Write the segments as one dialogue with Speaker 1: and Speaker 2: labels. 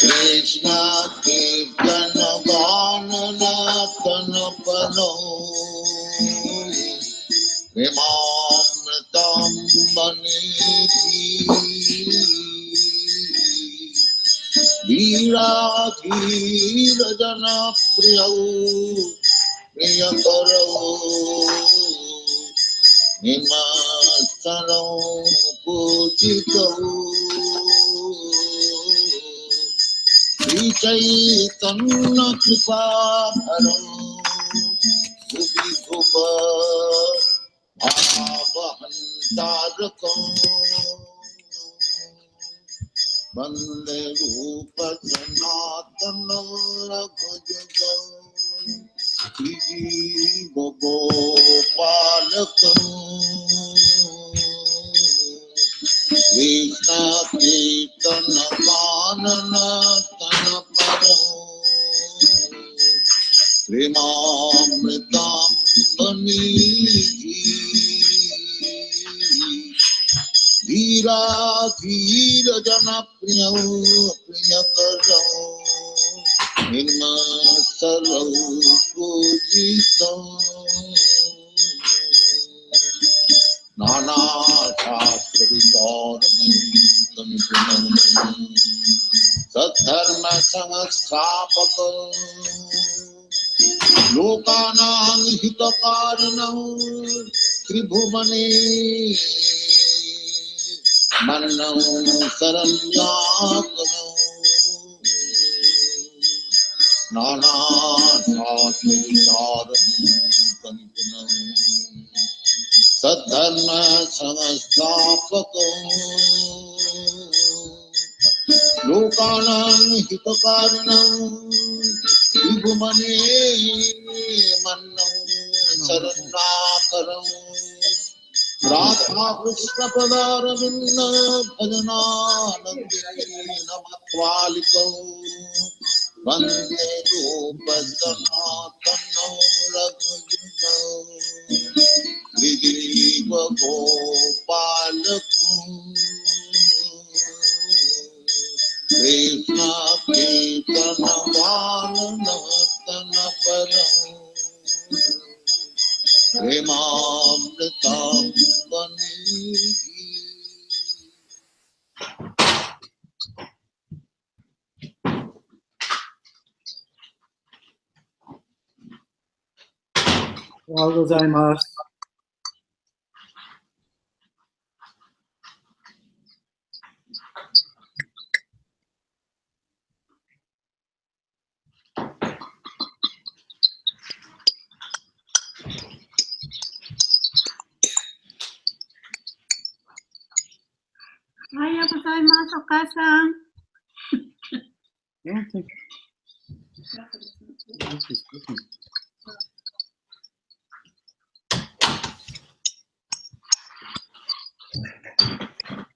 Speaker 1: Krishna Kirtana Vanana Tana Pano Vimamritam Manidhi Veera Veera Jana Priyau Priyakarau Nimasaram Pujitau Sri Chaitanya Kripaharam Bhupi Bhupa Bhavahantarakam Vande Rupa Sanatana Raghujagam Jiva Gopalakam Krishna Kirtana Vanana Tana Param Vimamritam Manidhi Veera Veera Jana Priyau Priyakaram Nirmasaram Pujitam Nana Shastra Vidaranam Saddharma Samastapakam Lokanam Hitakaranam Tribhumane Mannam Saranyakanam Nana Shastra Vidaranam Saddharma Samastapakam Lokanam Hitakaranam Vibhumane Mannam Saranakaram Radha Krishna Padaravinda Bhajananandini Namatvalikam Vande Rupa Sanatana Raghujagam Vijiva Gopalakam Krishna Kirtana Vanana Tana Param Vimamritam Manidhi
Speaker 2: Ohayou gozaimasu.
Speaker 3: Ohayou gozaimasu, お母さん。
Speaker 2: I don't think this is cooking.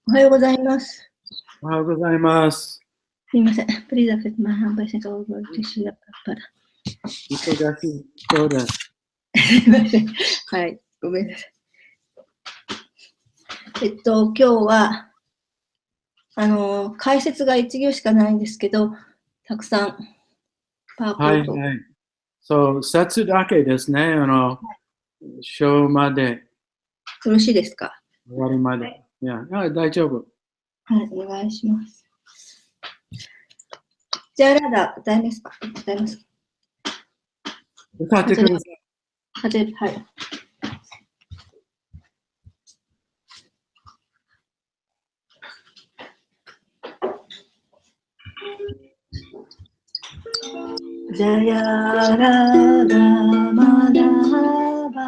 Speaker 4: おはようございます。
Speaker 2: Ohayou gozaimasu.
Speaker 4: すいません。Please accept my humble over to Srila Prabhupada.
Speaker 2: 忙しいそうだ。
Speaker 4: すいません。はい。ごめんなさい。今日は、解説が1行しかないんですけど、たくさん、パワーポイント。
Speaker 2: はいはい。そう、節だけですね。章まで、
Speaker 4: よろしいですか？
Speaker 2: 終わりまで。いや、大丈夫。
Speaker 4: はい、お願いします。じゃあ、ラダ、歌いますか？歌います。
Speaker 2: 歌ってください。
Speaker 4: はい。Jaya Radha Madhava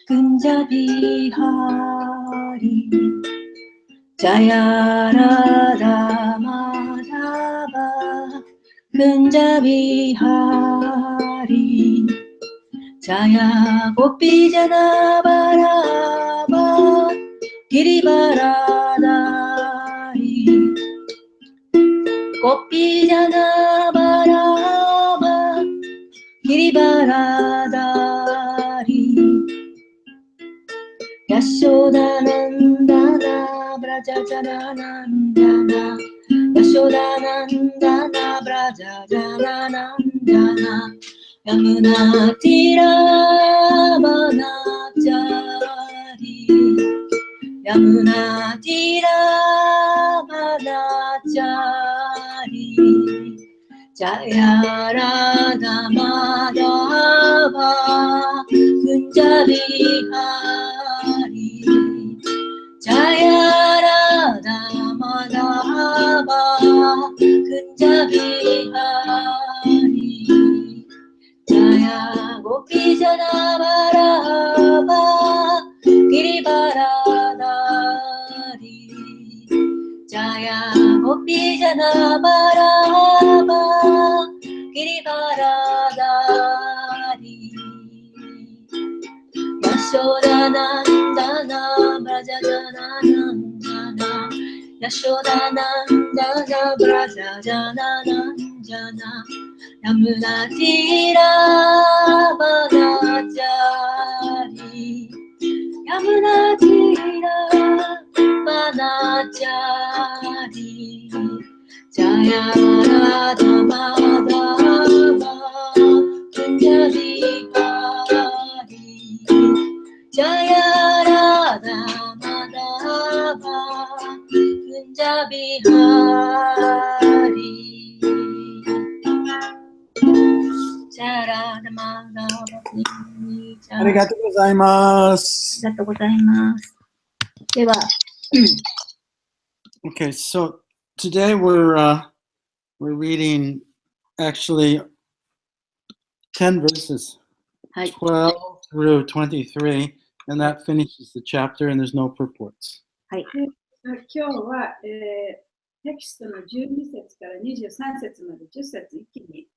Speaker 4: Kunja Bihari Jaya Radha Madhava Kunja Bihari Jaya Gopi Jana Barava Girivaradari Gopi Jana Barava Girivaradari Yashodanandana Brajajanandana Yashodanandana Brajajanandana Yamuna Tira Banachari Yamuna Tira Banachari Jaya Radha Madhava Kunja Vihari Jaya Radha Madhava Kunja Vihari Jaya Gopi Jana Varava Girivaradari Jaya Gopi Jana Varava Girivaradari Yashodanandana Brajajanandana Yashodanandana Brajajanandana Yamuna Tira Banachari Yamuna Tira Banachari Jaya Radha Madhava Kunja Vihari Jaya Radha Madhava Kunja Vihari Jaya Radha Madhava
Speaker 2: Arigatou gozaimasu.
Speaker 4: ありがとうございます。では、
Speaker 2: Okay, so today we're reading actually 10 verses,
Speaker 4: はい、
Speaker 2: 12 through 23, and that finishes the chapter, and there's no purports.
Speaker 4: はい、
Speaker 3: 今日は、テキストの12節から23節まで10節一気に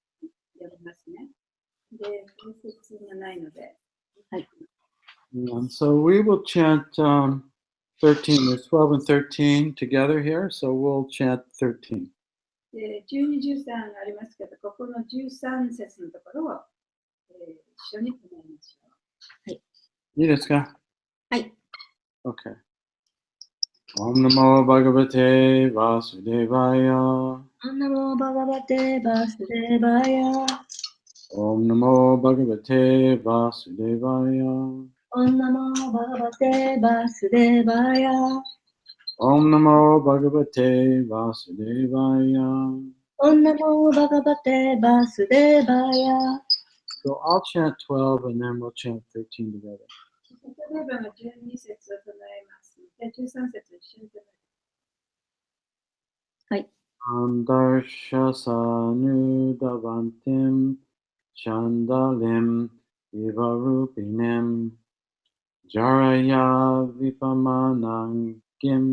Speaker 3: やりますね。で、解説がないので。
Speaker 4: はい。
Speaker 2: So we will chant 13, there's 12 and 13 together here, so we'll chant 13.
Speaker 3: で、12、13ありますけど、ここの13節のところを、一緒に唱えましょう。
Speaker 4: はい。
Speaker 2: いいですか？
Speaker 4: はい。
Speaker 2: Okay. Om Namo Bhagavate Vasudevaya.
Speaker 4: Om Namo Bhagavate Vasudevaya.
Speaker 2: Om Namo Bhagavate Vasudevaya.
Speaker 4: Om Namo Bhagavate Vasudevaya.
Speaker 2: Om Namo Bhagavate Vasudevaya.
Speaker 4: Om Namo Bhagavate Vasudevaya.
Speaker 2: So I'll chant 12 and then we'll chant 13 together.
Speaker 3: 例えばの12節を唱えますので、13節を一緒に唱えます。
Speaker 4: はい。
Speaker 2: Andarsha Sanudavantim Chandalim Vivarupinem Jaraya Vipamanangim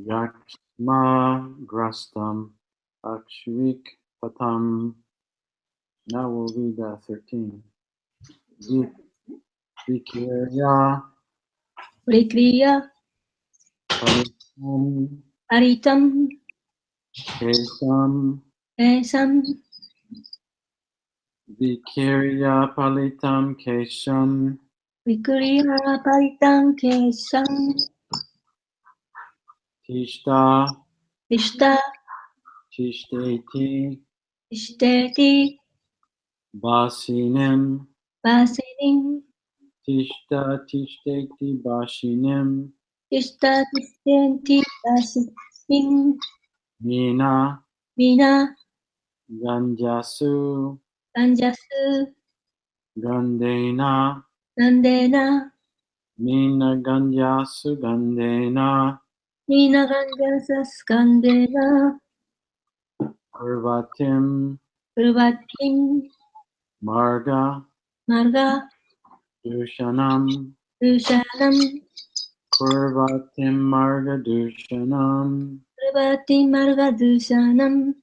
Speaker 2: Yakma Grastam Akshvik Patam. Now we'll read 13. Vikirya
Speaker 4: Prikriya
Speaker 2: Paritam
Speaker 4: Aritam
Speaker 2: Kesam
Speaker 4: Esam
Speaker 2: Vikirya Palitam Kesam
Speaker 4: Vikriya Paritam Kesam
Speaker 2: Tishta
Speaker 4: Ishta
Speaker 2: Tishteti
Speaker 4: Ishteti
Speaker 2: Basinim
Speaker 4: Vasinim
Speaker 2: Tishta Tishteti Basinim
Speaker 4: Ishta Tishtenti Vasinim
Speaker 2: Mina
Speaker 4: Mina
Speaker 2: Ganjasu
Speaker 4: Ganjasu
Speaker 2: Gandena
Speaker 4: Nandena
Speaker 2: Mina Ganjasu Gandena
Speaker 4: Mina Ganjasas Gandena
Speaker 2: Urvatim
Speaker 4: Purvatim
Speaker 2: Marga
Speaker 4: Marga
Speaker 2: Dushanam
Speaker 4: Dushanam
Speaker 2: Purvatim Marga Dushanam
Speaker 4: Purvatim Marga Dushanam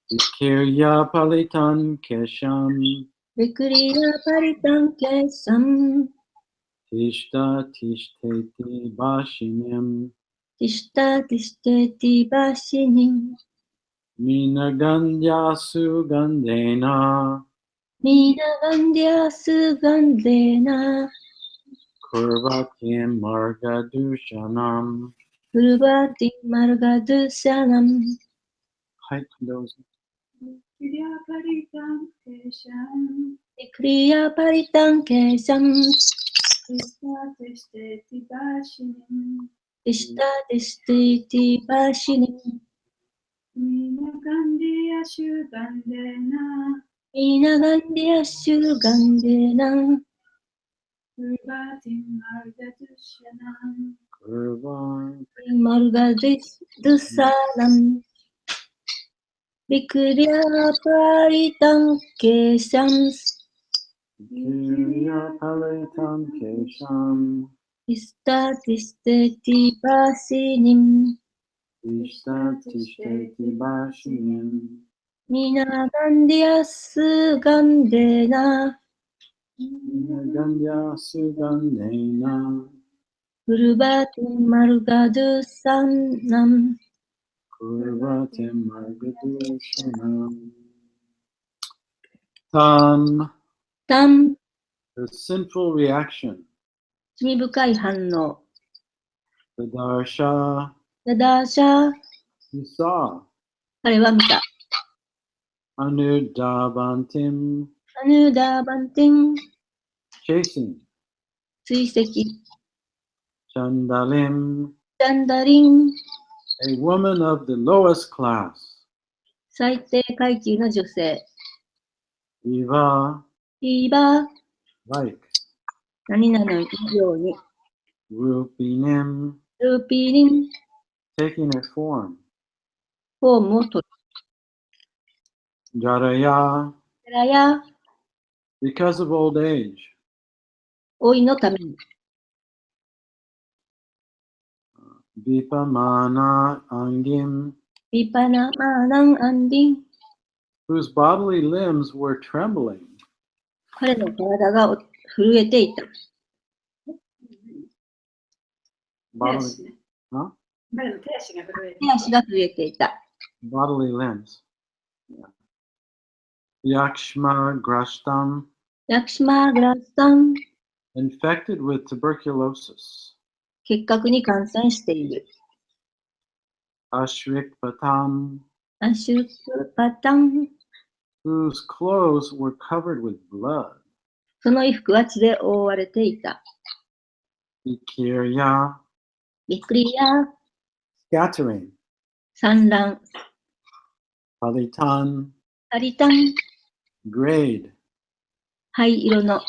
Speaker 2: Vikirya Palitan Kesham
Speaker 4: Vikriya Paritam Kesam
Speaker 2: Tishta Tishteti Bashinim
Speaker 4: Tishta Tishteti Vasinim
Speaker 2: Mina Gandyasu Gandena
Speaker 4: Mina Gandhyasu Gandhena
Speaker 2: Kurvatim Margadushanam.
Speaker 4: プルバーティンマルガドゥシャナム。
Speaker 2: はい、どうぞ。
Speaker 3: キリアパリタンケーシャン。
Speaker 4: クリアパリタンケーシャン。
Speaker 3: イスタテステティバシニン。
Speaker 4: イシタテステティバシニン。
Speaker 3: ミナガンディアシュガンデナ。
Speaker 4: ミナガンディアシュガンデナ。
Speaker 3: プルバーティンマルガドゥシャナン。
Speaker 2: Kurvatim
Speaker 4: マルガドゥサナム。ビクリアパリタンケーシャン。
Speaker 2: Palitam Kesham.
Speaker 4: イスタテステティバシニン。
Speaker 2: Ishtatisheti Bashinim.
Speaker 4: ミナガンディアスガンデナ。
Speaker 2: Gandhya Sugandhena.
Speaker 4: プルバーティンマルガドゥサナム。
Speaker 2: Kurvatim Margadushanam. Tam.
Speaker 4: タン、
Speaker 2: The sinful reaction.
Speaker 4: 罪深い反応。
Speaker 2: The darsha.
Speaker 4: ダダーシャー、
Speaker 2: You saw.
Speaker 4: 彼は見た。
Speaker 2: Anudabantim.
Speaker 4: アヌーダーバンティン、
Speaker 2: Chasing.
Speaker 4: 追跡。
Speaker 2: Chandalim.
Speaker 4: ダンダリン、
Speaker 2: A woman of the lowest class.
Speaker 4: 最低階級の女性。
Speaker 2: Eva.
Speaker 4: イーバー、
Speaker 2: Like.
Speaker 4: 何々のように。
Speaker 2: Rupinim.
Speaker 4: ルーピーリン、
Speaker 2: Taking a form.
Speaker 4: フォームを取る。
Speaker 2: Jaraya.
Speaker 4: テラヤ、
Speaker 2: Because of old age.
Speaker 4: 老いのために。
Speaker 2: Vipamana Angim.
Speaker 4: ビパナマーナンアンディン、
Speaker 2: Whose bodily limbs were trembling.
Speaker 4: 彼の体が震えていた。
Speaker 3: 手
Speaker 2: Bodily,
Speaker 3: 足ね。
Speaker 2: huh?
Speaker 3: 彼の手足が震えて
Speaker 4: 手足が震えていた。
Speaker 2: Bodily limbs. Yeah. Yakshma Grashtam.
Speaker 4: ヤクシマーグラスタン、
Speaker 2: Infected with tuberculosis.
Speaker 4: 結核に感染している。
Speaker 2: Ashrikpatam.
Speaker 4: アシュクパタン、
Speaker 2: Whose clothes were covered with blood.
Speaker 4: その衣服は血で覆われていた。
Speaker 2: Ikirya.
Speaker 4: ビクリア、
Speaker 2: Scattering.
Speaker 4: 産卵、
Speaker 2: Palitan.
Speaker 4: タリタン、
Speaker 2: Grade.
Speaker 4: 灰色の、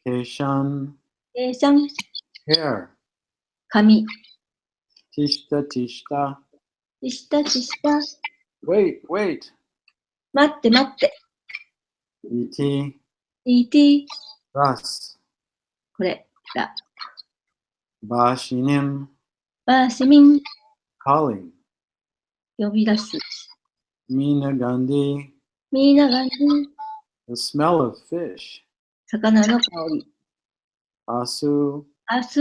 Speaker 2: Keshan.
Speaker 4: ケーシャン、
Speaker 2: Hair.
Speaker 4: 髪、
Speaker 2: Tishta Tishta.
Speaker 4: チシタチシタ、
Speaker 2: Wait, wait.
Speaker 4: 待って待って、
Speaker 2: Et.
Speaker 4: ET、
Speaker 2: Thus.
Speaker 4: これだ。
Speaker 2: Bashinim.
Speaker 4: バーシミン、
Speaker 2: Calling.
Speaker 4: 呼び出す。
Speaker 2: Mina Gandhi.
Speaker 4: ミーナガンディ、
Speaker 2: The smell of fish.
Speaker 4: 魚の香り。
Speaker 2: Asu.
Speaker 4: アス、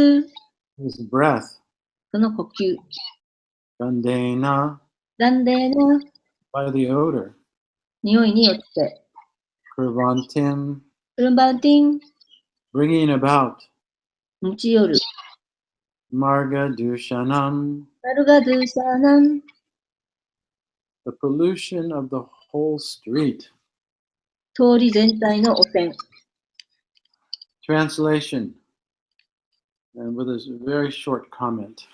Speaker 2: His breath.
Speaker 4: その呼吸。
Speaker 2: Gandena.
Speaker 4: ランデーナ、
Speaker 2: By the odor.
Speaker 4: 匂いによって。
Speaker 2: Kurvantim.
Speaker 4: プルンバンティン、
Speaker 2: Bringing about.
Speaker 4: 持ち寄る。
Speaker 2: Marga Dushanam.
Speaker 4: マルガドゥシャーナン、
Speaker 2: The pollution of the whole street.
Speaker 4: 通り全体の汚染。
Speaker 2: Translation. And with a very short comment.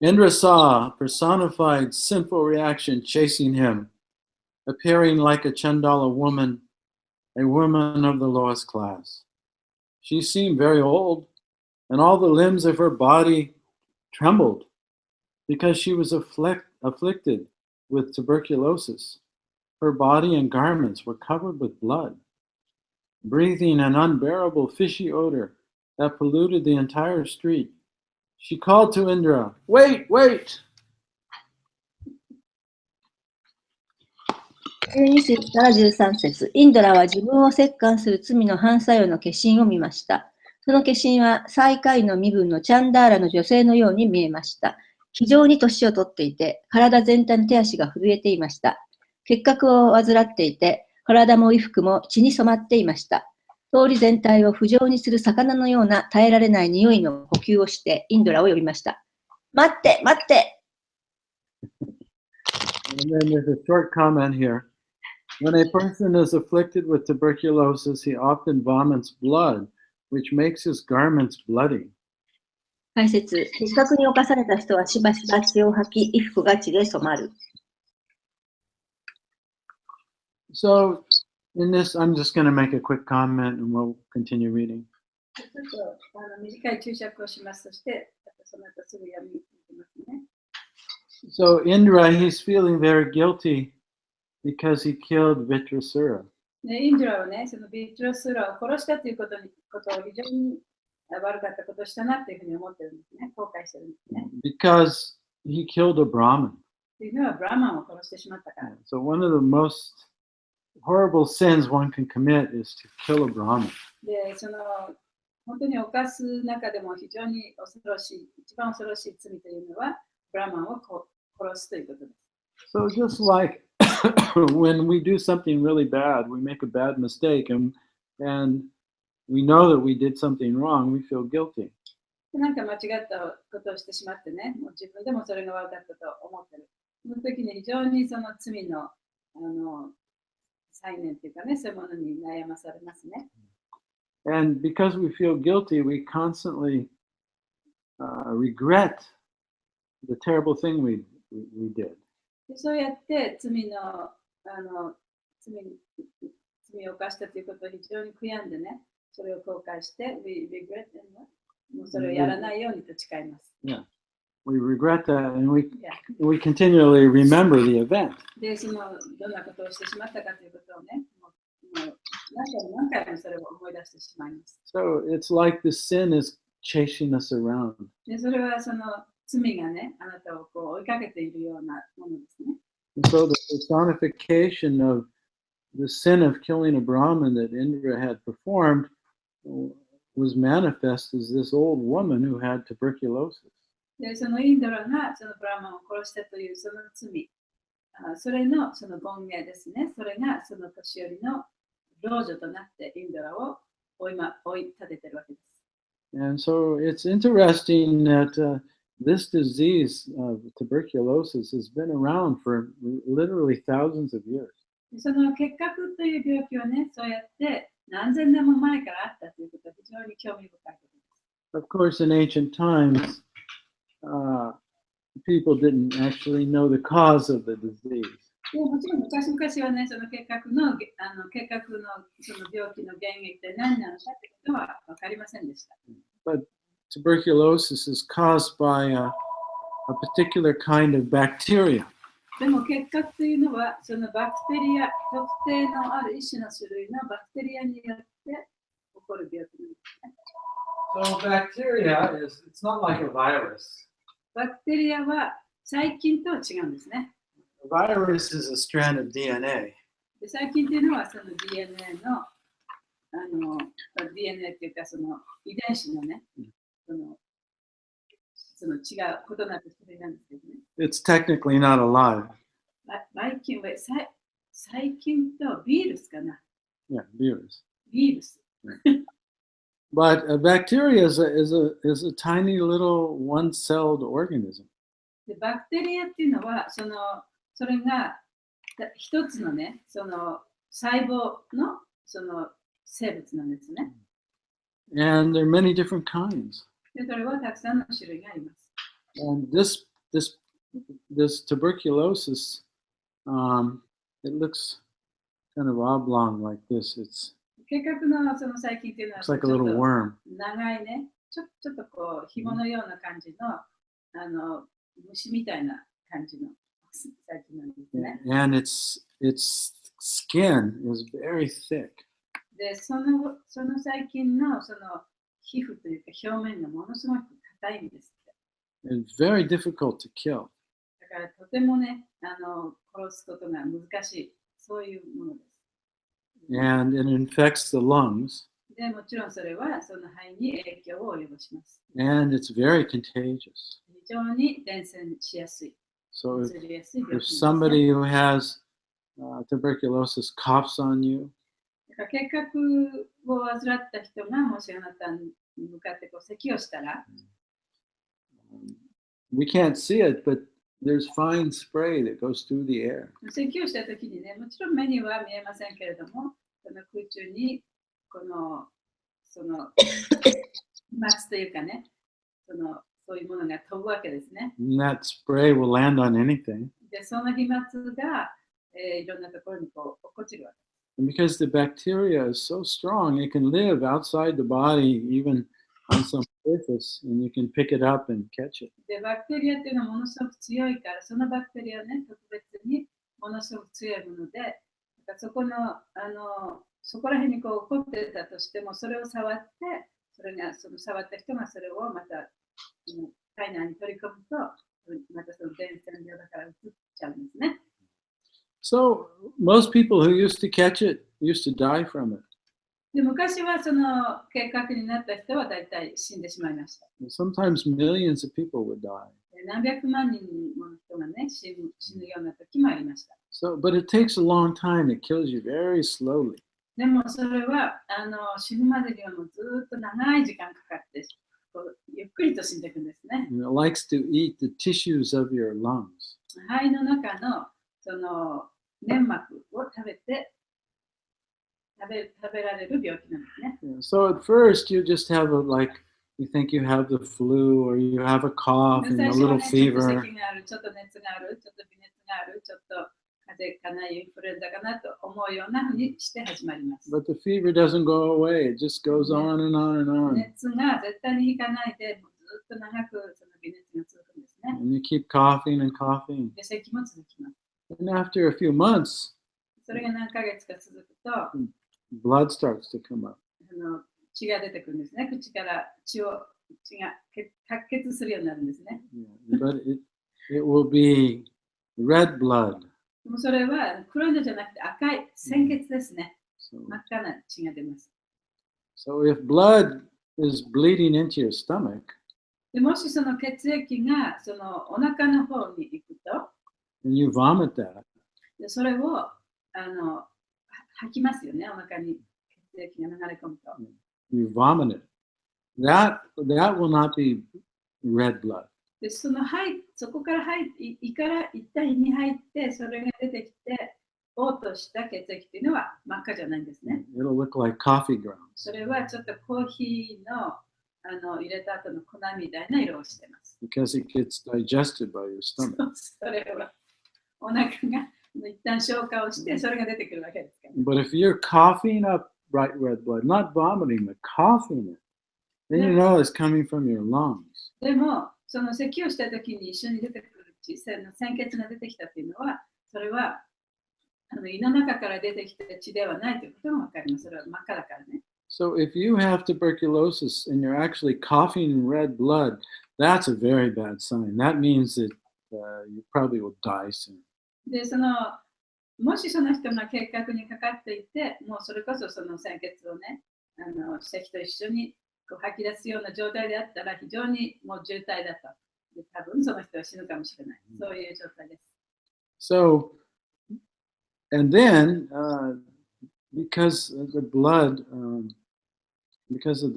Speaker 2: Indra saw personified sinful reaction chasing him, appearing like a Chandala woman, a woman of the lowest class. She seemed very old, and all the limbs of her body trembled because she was afflicted with tuberculosis. Her body and garments were covered with blood, breathing an unbearable fishy odor that polluted the entire street. She called to Indra, "Wait, wait!"
Speaker 4: 12節から13節、インドラは自分を折檻する罪の反作用の化身を見ました。その化身は最下位の身分のチャンダーラの女性のように見えました。非常に年を取っていて、体全体の手足が震えていました。結核を患っていて、体も衣服も血に染まっていました。通り全体を不浄にする魚のような耐えられない匂いの呼吸をして、インドラを呼びました。待って待って
Speaker 2: And then there's a short comment here. When a person is afflicted with tuberculosis, he often vomits blood, which makes his garments bloody.
Speaker 4: 解説。結核に侵された人はしばしば血を吐き、衣服が血で染まる。
Speaker 2: So, in this, I'm just going to make a quick comment and we'll continue reading.
Speaker 3: ちょっと短い注釈をします。そして、その後すぐ読みますね。
Speaker 2: So, Indra, he's feeling very guilty because he killed Vitrasura.
Speaker 3: インドラはね、そのビトラスラを殺したということを非常に悪かったことをしたなというふうに思ってるんですね。後悔してるんですね。
Speaker 2: Because he killed a Brahmin.
Speaker 3: というのはブラマンを殺してしまったから。
Speaker 2: So, one of the most horrible sins one can commit is to kill a Brahmin.
Speaker 3: で、その本当に犯す中でも非常に恐ろしい、一番恐ろしい罪というのは、ブラマンを殺すということです。
Speaker 2: So, just like when we do something really bad, we make a bad mistake and we know that we did something wrong, we feel guilty.
Speaker 3: なんか間違ったことをしてしまってね、もう自分でもそれが悪かったと思ってる。その時に非常にその罪の再念というかね、そういうものに悩まされますね。
Speaker 2: And because we feel guilty, we constantly regret the terrible thing we did.
Speaker 3: そうやって罪を犯したということを非常に悔やんでね、それを後悔して、we regret it, もうそれをやらないようにと誓います。
Speaker 2: Yeah, we regret that and we continually remember the event.
Speaker 3: で、そのどんなことをしてしまったかということをね、何回もそれを思い出してしまいます。
Speaker 2: So it's like the sin is chasing us around.
Speaker 3: で、それはその罪がね、あなたをこう追いかけているようなものですね。
Speaker 2: And so the personification of the sin of killing a Brahmin that Indra had performed was manifest as this old woman who had tuberculosis.
Speaker 3: で、そのインドラがそのブラマンを殺したというその罪、それのその権限ですね。それがその年寄りの老女となってインドラを追い立てているわけです。
Speaker 2: And so it's interesting that this disease of tuberculosis has been around for literally thousands of years.
Speaker 3: その結核という病気はね、そうやって何千年も前からあったということは非常に興味深いことです。
Speaker 2: Of course, in ancient times, people didn't actually know the cause of the disease.
Speaker 3: もちろん昔々はね、その結核のその病気の原因って何なのかということは分かりませんでした。
Speaker 2: But tuberculosis is caused by a particular kind of bacteria.
Speaker 3: でも結核というのはそのバクテリア、特定のある一種の種類のバクテリアによって起こる病気なんですね。
Speaker 2: So bacteria it's not like a virus.
Speaker 3: バクテリアは細菌とは違うんですね。
Speaker 2: A virus is a strand of DNA.
Speaker 3: で細菌というのはその DNA のDNA というかその遺伝子のね、その違う異なる種類なんですけどね。
Speaker 2: It's technically not alive.
Speaker 3: 細菌とビールスかな。
Speaker 2: Yeah, virus.
Speaker 3: ビールス。
Speaker 2: But a bacteria is a tiny little one-celled organism.
Speaker 3: でバクテリアっていうのはそれが一つのね、その細胞のその生物なんですね。
Speaker 2: And there are many different kinds.
Speaker 3: でそれはたくさんの種類があります。
Speaker 2: And this tuberculosis, it looks kind of oblong like this. It's
Speaker 3: 結核のその細菌っていうのは
Speaker 2: looks like a little worm.
Speaker 3: 長いね、ちょっとこう紐のような感じの虫みたいな感じの細菌なんですね。
Speaker 2: And its skin is very thick.
Speaker 3: でその細菌のその皮膚というか表面がものすごく硬いんですって。
Speaker 2: It's very difficult to kill.
Speaker 3: だからとてもね、殺すことが難しい、そういうものです。
Speaker 2: And it infects the lungs.
Speaker 3: でもちろんそれはその肺に影響を及ぼします。
Speaker 2: And it's very contagious.
Speaker 3: 非常に伝染しやすい。
Speaker 2: So
Speaker 3: 移りやすい病気
Speaker 2: if
Speaker 3: ですね。
Speaker 2: somebody who has tuberculosis coughs on you,
Speaker 3: だから結核を患った人がもしあなたに向かってこう咳をしたら、
Speaker 2: We can't see it, but there's fine spray that goes through the air.
Speaker 3: 咳をしたときにね、もちろん目には見えませんけれども、その空中にその飛沫というかね、そういうものが飛ぶわけですね。
Speaker 2: And that spray will land on anything.
Speaker 3: で、その飛沫が、いろんなところにこう落っこちるわけ。
Speaker 2: And because the bacteria is so strong, it can live outside the body, even on some surface, and you can pick it up and catch it.
Speaker 3: で、バクテリアっていうのはものすごく強いから、そのバクテリアね、特別にものすごく強いもので、そこら辺にこう起こってたとしても、それを触って、触った人がそれをまた体内に取り込むと、またその伝染病だから移っちゃうんですね。
Speaker 2: So most people who used to catch it used to die from it.
Speaker 3: で、昔はその結核になった人は大体死んでしまいました。
Speaker 2: Sometimes millions of people would die.
Speaker 3: 何百万人もの人がね、死ぬような時もありました。
Speaker 2: So, but it takes a long time. It kills you very slowly.
Speaker 3: でもそれは死ぬまでにはもうずっと長い時間かかって、ゆっくりと死んでいくんですね。
Speaker 2: And it likes to eat the tissues of your lungs.
Speaker 3: 肺の中のその粘膜を食べられる病気なんですね。
Speaker 2: So at first you just have you think you have the flu or you have a cough and a little fever.
Speaker 3: ちょっと咳がある、ちょっと熱がある、ちょっと微熱がある、ちょっと風邪かな、インフルエンザかなと思うようなふうにして始まります。
Speaker 2: But the fever doesn't go away. It just goes on and on and on.
Speaker 3: 熱が絶対に引かないで、ずっと長くその微熱が続くんですね。
Speaker 2: And you keep coughing and coughing.
Speaker 3: で、咳も続きます。
Speaker 2: And after a few months,
Speaker 3: それが何ヶ月か続くと、
Speaker 2: blood starts to come up.
Speaker 3: 血が出てくるんですね。口から血が白血するようになるんですね。
Speaker 2: Yeah, but it will be red blood.
Speaker 3: でもそれは黒いのじゃなくて赤い鮮血ですね。真っ赤な血が出ます。
Speaker 2: So if blood is bleeding into your stomach,
Speaker 3: でもしその血液がそのお腹の方に行くと、
Speaker 2: and you vomit that,
Speaker 3: でそれを吐きますよね。お腹に血液が流れ込むと。
Speaker 2: you vomit it. That will not be red blood.
Speaker 3: でそこから胃から一旦胃に入って、それが出てきて、嘔吐した血液というのは真っ赤じゃないんですね。
Speaker 2: It'll look like coffee grounds.
Speaker 3: それはちょっとコーヒーの入れた後の粉みたいな色をしています。
Speaker 2: Because it gets digested by your stomach.
Speaker 3: それはお腹が一旦消化をして、それが出てくるわけですから。
Speaker 2: But if you're coughing up bright red blood, not vomiting, but coughing it, then you know it's coming from your lungs.
Speaker 3: でも、その咳をしたときに一緒に出てくる鮮血が出てきたというのは、それは胃の中から出てきた血ではないということが分かります。それは真っ赤だからね。
Speaker 2: So if you have tuberculosis and you're actually coughing red blood, that's a very bad sign. That means that you probably will die soon.
Speaker 3: で、もしその人が結核にかかっていて、もうそれこそその鮮血をね、咳と一緒にこう吐き出すような状態であったら、非常にもう重体だと。で、多分その人は死ぬかもしれない。そういう状態です。
Speaker 2: So, and then, because of the blood, and because of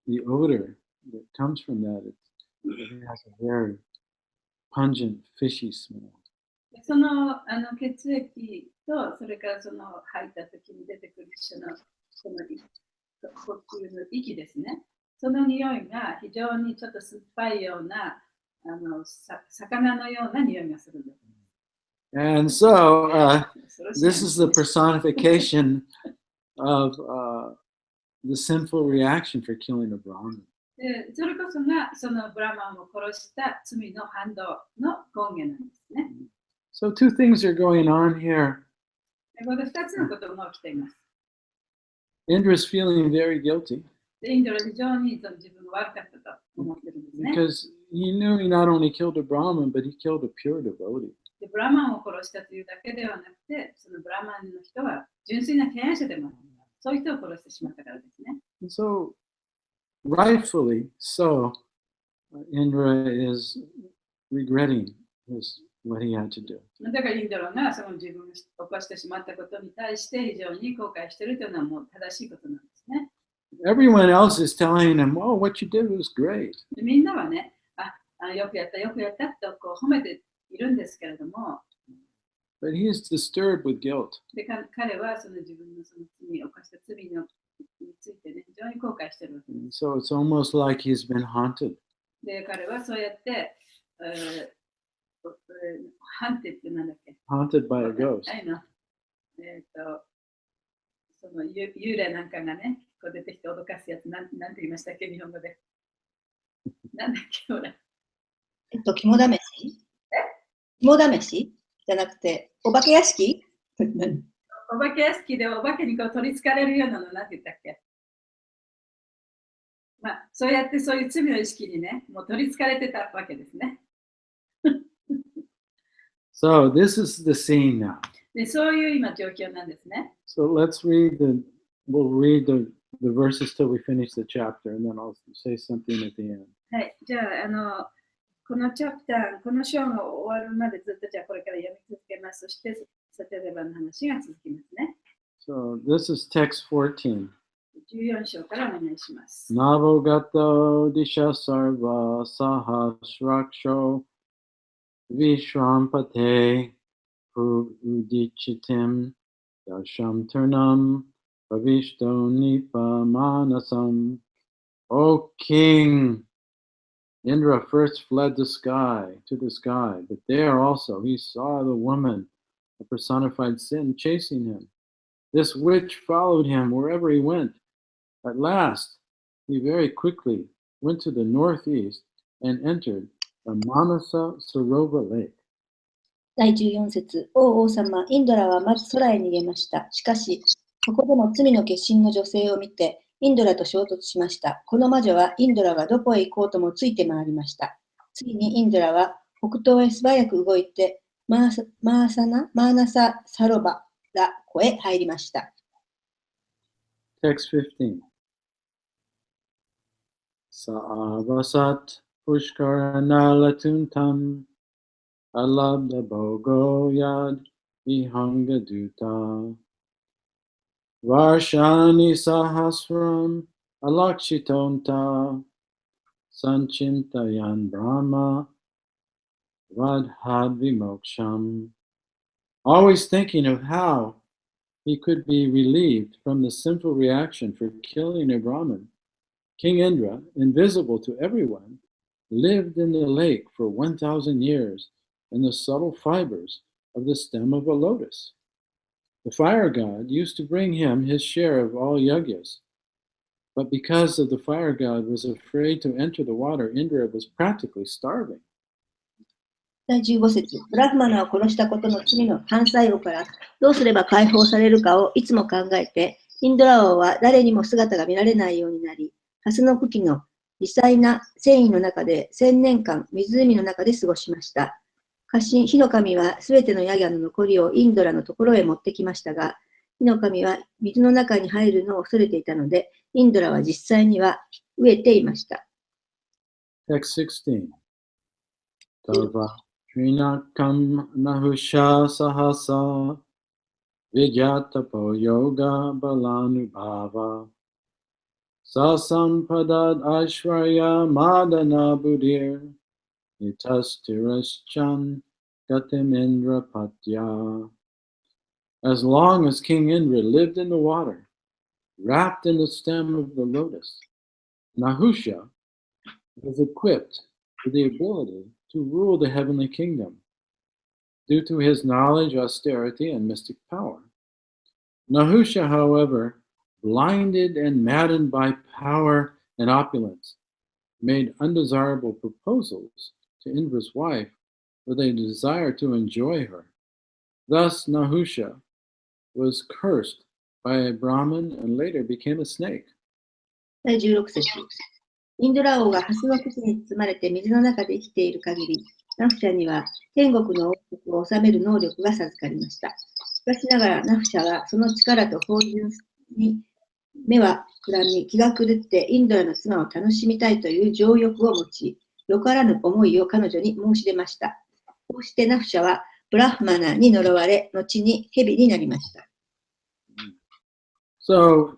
Speaker 2: the odor that comes from that, it has a very pungent, fishy smell.
Speaker 3: その血液と、それからその吐いた時に出てくるその呼吸の息ですね。その匂いが非常にちょっと酸っぱいような魚のような匂いがするんです。
Speaker 2: And so, this is the personification of the sinful reaction for killing a Brahmin.
Speaker 3: それこそがそのブラマンを殺した罪の反動の根源なんですね。
Speaker 2: So two things are going on here.
Speaker 3: ここで2つのことが起きています。
Speaker 2: Indra is feeling very guilty
Speaker 3: インドは非常に自分が悪かったと思ってるんですね。
Speaker 2: because he knew he not only killed a Brahmin, but he killed a pure devotee.
Speaker 3: でブラマンを殺したというだけではなくて、そのブラマンの人は純粋な敬愛者でもある。そういう人を殺してしまったからですね。
Speaker 2: And so, rightfully so, Indra is regretting his what he had to do.
Speaker 3: だからインドラがその自分が犯してしまったことに対して非常に後悔しているというのはもう正しいことなんですね。
Speaker 2: Everyone else is telling him, oh, what you did was great.
Speaker 3: でみんなはね、よくやった、よくやったとこう褒めているんですけれども、
Speaker 2: But he is disturbed with guilt.
Speaker 3: で彼はその自分のその罪を犯した罪のについてね、非常に後悔しているわけです。
Speaker 2: So it's almost like he's been haunted.
Speaker 3: で、彼はそうやって、ハンテってなんだっけ
Speaker 2: Haunted by a ghost.
Speaker 3: その幽霊なんかがね、こう出てきて脅かすやつ、なんて言いましたっけ、日本語で。なんだっけ、ほら。
Speaker 4: 肝試し肝試しじゃなくて、お化け屋敷
Speaker 3: お化け屋敷でお化けにこう取りつかれるようなの、なんて言ったっけ。まあ、そうやってそういう罪の意識にね、もう取りつかれてたわけですね。
Speaker 2: So this is the scene now.
Speaker 3: で、そういう今状況なんですね。
Speaker 2: So we'll read the verses till we finish the chapter, and then I'll say something at the end.
Speaker 3: はい、じゃあ、このチャプター、この章が終わるまでずっとじゃあこれから読み続けます。そして、サティアデバの話が続きますね。
Speaker 2: So this is text 14.
Speaker 3: 14章からお願いします。
Speaker 2: Navogato disha sarva sahasraksho vishrampate udichitim dasham turnam bhavishto nipa manasam. O king, Indra first fled to the sky, but there also he saw the woman, the personified sin, chasing him. This witch followed him wherever he went. At last, he very quickly went to the northeast and entered the Manasa Sarova Lake.
Speaker 4: 第14節、王様、インドラはまず空へ逃げました。しかし、ここでも罪の化身の女性を見て、インドラと衝突しました。この魔女はインドラがどこへ行こうともついて回りました。ついにインドラは北東へ素早く動いて、マーナサ・サロバラ湖へ入りました。
Speaker 2: Text 15. Sa'avasat pushkaranalatuntam alabda bogoyad vihangaduta varshani sahasram alakshitonta sanchintayan brahma vadhad vimoksham. Always thinking of how he could be relieved from the sinful reaction for killing a Brahmin, King Indra, invisible to everyone, lived in the lake for 1,000 years in the subtle fibers of the stem of a lotus. The fire god used to bring him his share of all yagyas, but because of the fire god was afraid to enter the water, Indra was practically starving.
Speaker 4: 第15節、ブラフマナを殺したことの罪の反作用からどうすれば解放されるかをいつも考えて、インドラ王は誰にも姿が見られないようになり、ハスの茎の微細な繊維の中で1000年間湖の中で過ごしました。火の神はすべてのヤギャの残りをインドラのところへ持ってきましたが、火の神は水の中に入るのを恐れていたので、インドラは実際には飢えていました。
Speaker 2: Text 16. Tava Trinakam Nahusha Sahasa Vidyatapo Yoga Balanubhava Sasampadad Ashwarya Madana Budir Nitastirashchan Gatimindra Patya. As long as King Indra lived in the water, wrapped in the stem of the lotus, Nahusha was equipped with the ability to rule the heavenly kingdom due to his knowledge, austerity, and mystic power. Nahusha, however, blinded and maddened by power and opulence, made undesirable proposals to Indra's wife with a desire to enjoy her. Thus, Nahusha was cursed by a Brahmin and later became a snake.
Speaker 4: 第16節、インドラ王がハスの茎に包まれて水の中で生きている限り、ナフシャには天国の王国を治める能力が授かりました。しかしながらナフシャはその力と芳醇に目はくらみ、気が狂ってインドラの妻を楽しみたいという情欲を持ち、よからぬ思いを彼女に申し出ました。こうしてナフシャはブラフマナに呪われ、後に蛇になりました。
Speaker 2: So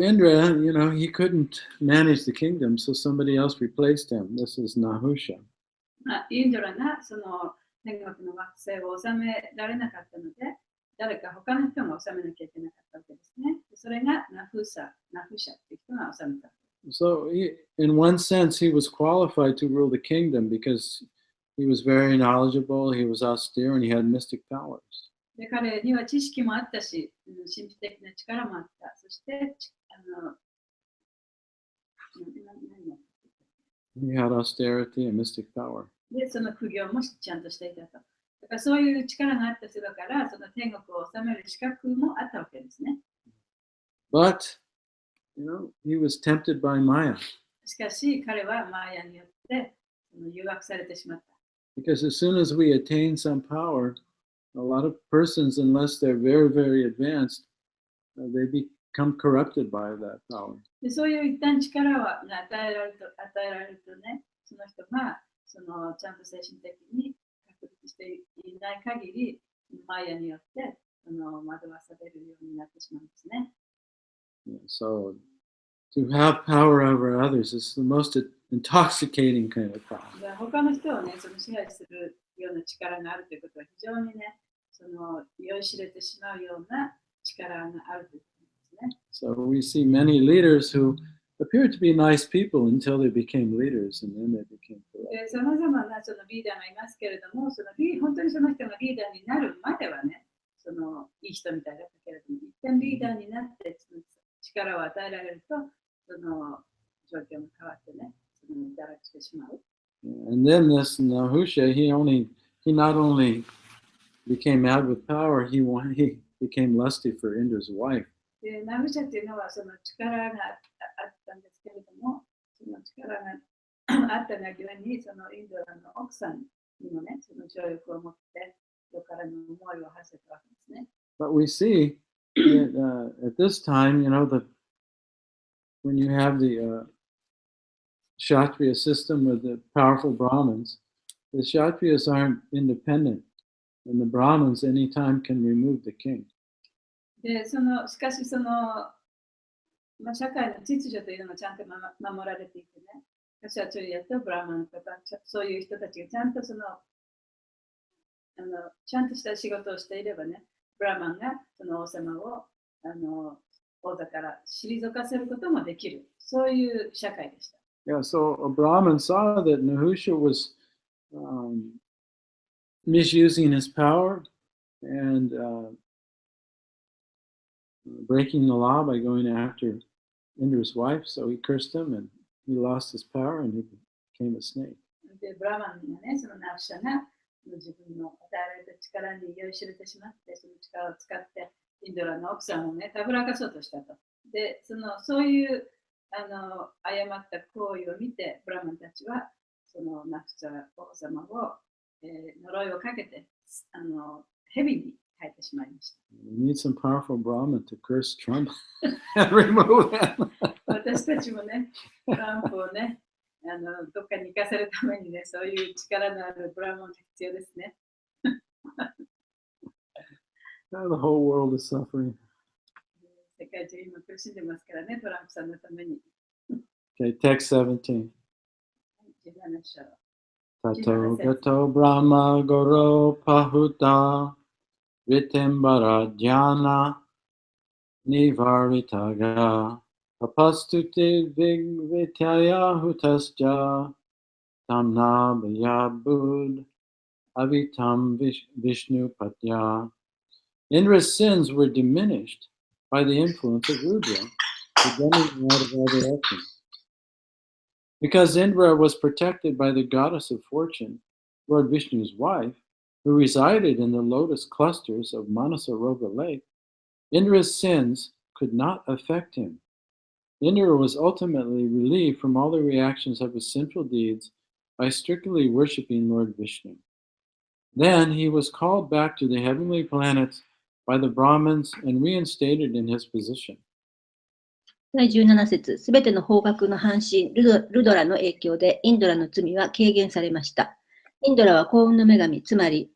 Speaker 2: Indra, he couldn't manage the kingdom, so somebody else replaced him. This is Nahusha.
Speaker 3: インドラがその天国の惑星を治められなかったので、誰か他の人が治めなきゃいけなかったわけですね。それがナフシャっていう人が治めた。
Speaker 2: So in one sense, he was qualified to rule the kingdom because he was very knowledgeable, he was austere, and he had mystic powers.
Speaker 3: で彼には知識もあったし、神秘的な力もあった。そして、
Speaker 2: He had austerity and mystic power.
Speaker 3: で、その苦行もちゃんとしていたと。だからそういう力があった人だから、その天国を治める資格もあったわけですね。
Speaker 2: But, he was tempted by Maya.
Speaker 3: しかし、彼はマーヤによって誘惑されてしまった。
Speaker 2: Because as soon as we attain some power, a lot of persons, unless they're very, very advanced, they become corrupted by that power.
Speaker 3: でそういう一旦力が与えられるとね、その人がちゃんと精神的に確立していない限り、マーヤによって惑わされるようになってしまうんですね。
Speaker 2: So, to have power over others is the most intoxicating kind of power.
Speaker 3: 他の人をね、支配するような力があるということは非常にね、酔いしれてしまうような力があるということですね。
Speaker 2: So we see many leaders who appeared to be nice people until they became leaders, and then they became corrupt.
Speaker 3: さまざまなリーダーがいますけれども、本当にその人がリーダーになるまではね、いい人みたいだったけれども、一旦リーダーになって力を与えられると、状況が変わってね、堕落してしまう。
Speaker 2: And then this Nahusha, he not only became mad with power, he became lusty for Indra's wife.
Speaker 3: で、ナフシャっていうのは力があったんですけれども、力があったがゆえに、インドラの奥さんにもね、情欲を持って、よからぬ思いを馳せたわけですね。
Speaker 2: But we see that, at this time, when you have the Kshatriya system with the powerful Brahmins, the Kshatriyas aren't independent, and the Brahmins anytime can remove the king.
Speaker 3: で、しかし社会の秩序というのがちゃんと守られていてね、クシャトリアとブラマンとか、そういう人たちがちゃんとちゃんとした仕事をしていればね、ブラマンが王様を王座から退かせることもできる。そういう社会でした。
Speaker 2: Yeah, so a Brahmin saw that Nahusha was misusing his power and breaking the law by going after Indra's wife, so he cursed him and he lost his power and he became a snake.
Speaker 3: で、ブラマンがね、ナフシャが自分の与えられた力に酔いしれてしまって、その力を使ってインドラの奥さんをね、たぶらかそうとしたと。で、そういう誤った行為を見て、ブラマンたちはナフシャ王様を、呪いをかけて蛇に変えてしまいました。
Speaker 2: We need some powerful Brahmin to curse Trump and remove him.
Speaker 3: 私たちもね、トランプをね、どっかに行かせるためにね、そういう力のあるブラマンが必要ですね。
Speaker 2: Now the whole world is suffering.
Speaker 3: 世界中今苦しんでますからね、トランプさんのために。
Speaker 2: Okay, text 17.
Speaker 3: 17章。
Speaker 2: Tato gato brahma goro pahuta vitembara dhyana nivaritaga tapastute vigvityaya hutasja tamna bhyabud avitam vishnu patya. Indra's sins were diminished by the influence of Rudra, the demigod of all directions. Because Indra was protected by the goddess of fortune, Lord Vishnu's wife, who resided in the lotus clusters of Manasarovar Lake, Indra's sins could not affect him. Indra was ultimately relieved from all the reactions of his sinful deeds by strictly worshipping Lord Vishnu. Then he was called back to the heavenly planets by the Brahmins and reinstated in his position.
Speaker 4: 第17節、すべての方角の半身、ルドラの影響でインドラの罪は軽減されました。インドラは幸運の女神、つまり、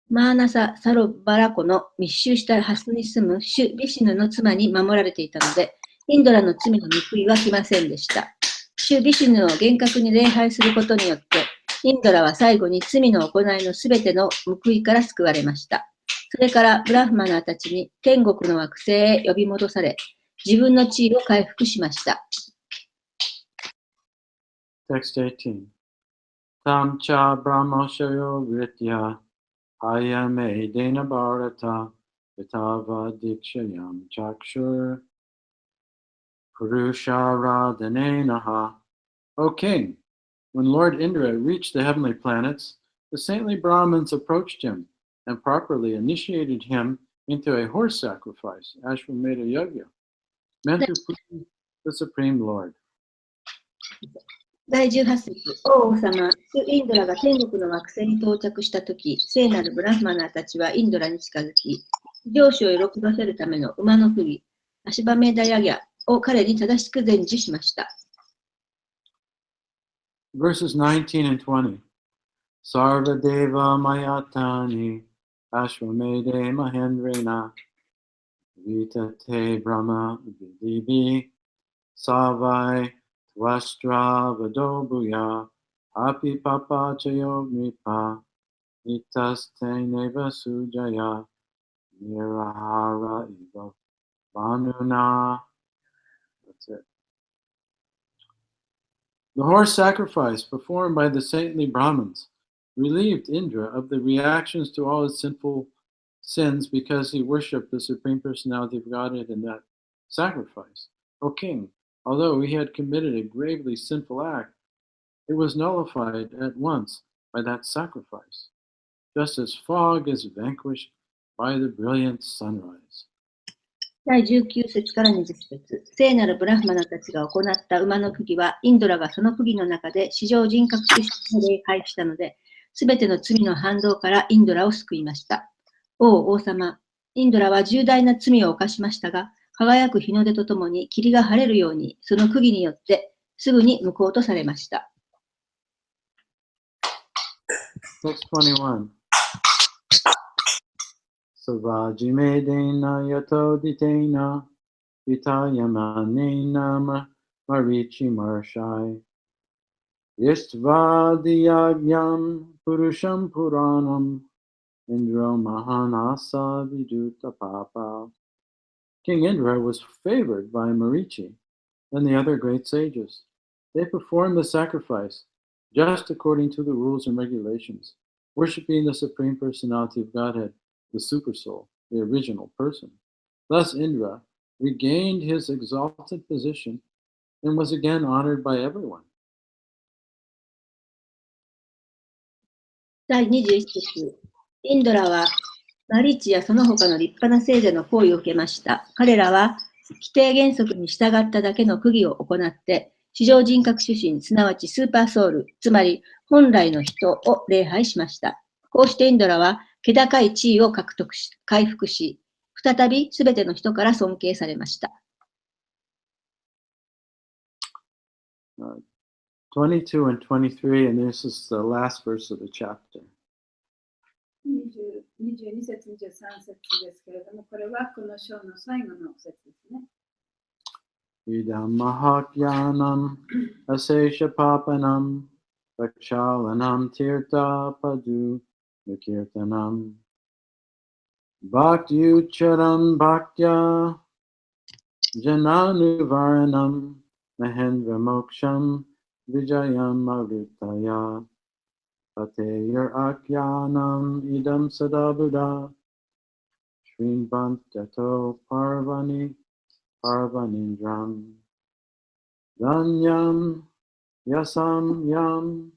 Speaker 4: マーナサ・サロバラ湖の密集したハスに住むシュ・ビシュヌの妻に守られていたので、インドラの罪の報いは来ませんでした。シュ・ビシュヌを厳格に礼拝することによって、インドラは最後に罪の行いのすべての報いから救われました。それからブラフマナーたちに天国の惑星へ呼び戻され、自分の地位を回復しました。
Speaker 2: Text 18. Tam cha brahmoshayo vritya ayame dena bharata yatava dikshayam chakshur purusharadhanenaha. O king, when Lord Indra reached the heavenly planets, the saintly Brahmins approached him and properly initiated him into a horse sacrifice, Ashwamedha Yajna, meant to please the Supreme Lord.
Speaker 4: 第18節、王王様、シュインドラが天国の惑星に到着したとき、聖なるブラフマナーたちはインドラに近づき、上司を喜ばせるための馬の釘、アシバメダヤギャを彼に正しく伝授しました。
Speaker 2: Verses 19 and 20. Sarvadeva Mayatani Ashwamedhe Mahendrena Vitate Brahma Vidivi Savai Tvastra Vadobuya Api Papa Chayo Mipa Itaste Neva Sujaya Nirahara Eva Vanuna. That's it. The horse sacrifice performed by the saintly Brahmins relieved Indra of the reactions to all his sinful sins because he worshipped the Supreme Personality of Godhead in that sacrifice. O king, although he had committed a gravely sinful act, it was nullified at once by that sacrifice, just as fog is vanquished by the brilliant sunrise.
Speaker 4: 第19節から20節、聖なるブラフマナたちが行った馬の釘は、インドラがその釘の中で至上人格出身を礼拝したので、すべての罪の反動からインドラを救いました。王様、インドラは重大な罪を犯しましたが、輝く日の出とともに霧が晴れるように、その釘によってすぐに無効とされました。
Speaker 2: Text 21. Savajimedena yatoditena vitayamanena marichi marshai Yistvadiyagyam purusham puranam Indra mahanasa viduta papa. King Indra was favored by Marichi and the other great sages. They performed the sacrifice just according to the rules and regulations, worshipping the Supreme Personality of Godhead, the Supersoul, the original person. Thus Indra regained his exalted position and was again honored by everyone.
Speaker 4: 第21節、インドラはマリッチやその他の立派な聖者の行為を受けました。彼らは規定原則に従っただけの釘を行って、至上人格主神、すなわちスーパーソウル、つまり本来の人を礼拝しました。こうしてインドラは気高い地位を獲得し、回復し、再びすべての人から尊敬されました。
Speaker 2: 22 and 23, and this is the last verse of the chapter.
Speaker 3: 22節、23節ですけれども、これはこの章の最後の節ですね。
Speaker 2: Idam mahakyanam asesha papanam vakshalanam tirtha padu nikirtanam bhaktyucharam bhaktya jananuvaranam mahendra moksham vijayam marutaya pateyar akyanam idam sadabuddha shrimbhantato parvani Parvanindram Danyam Yasam Yam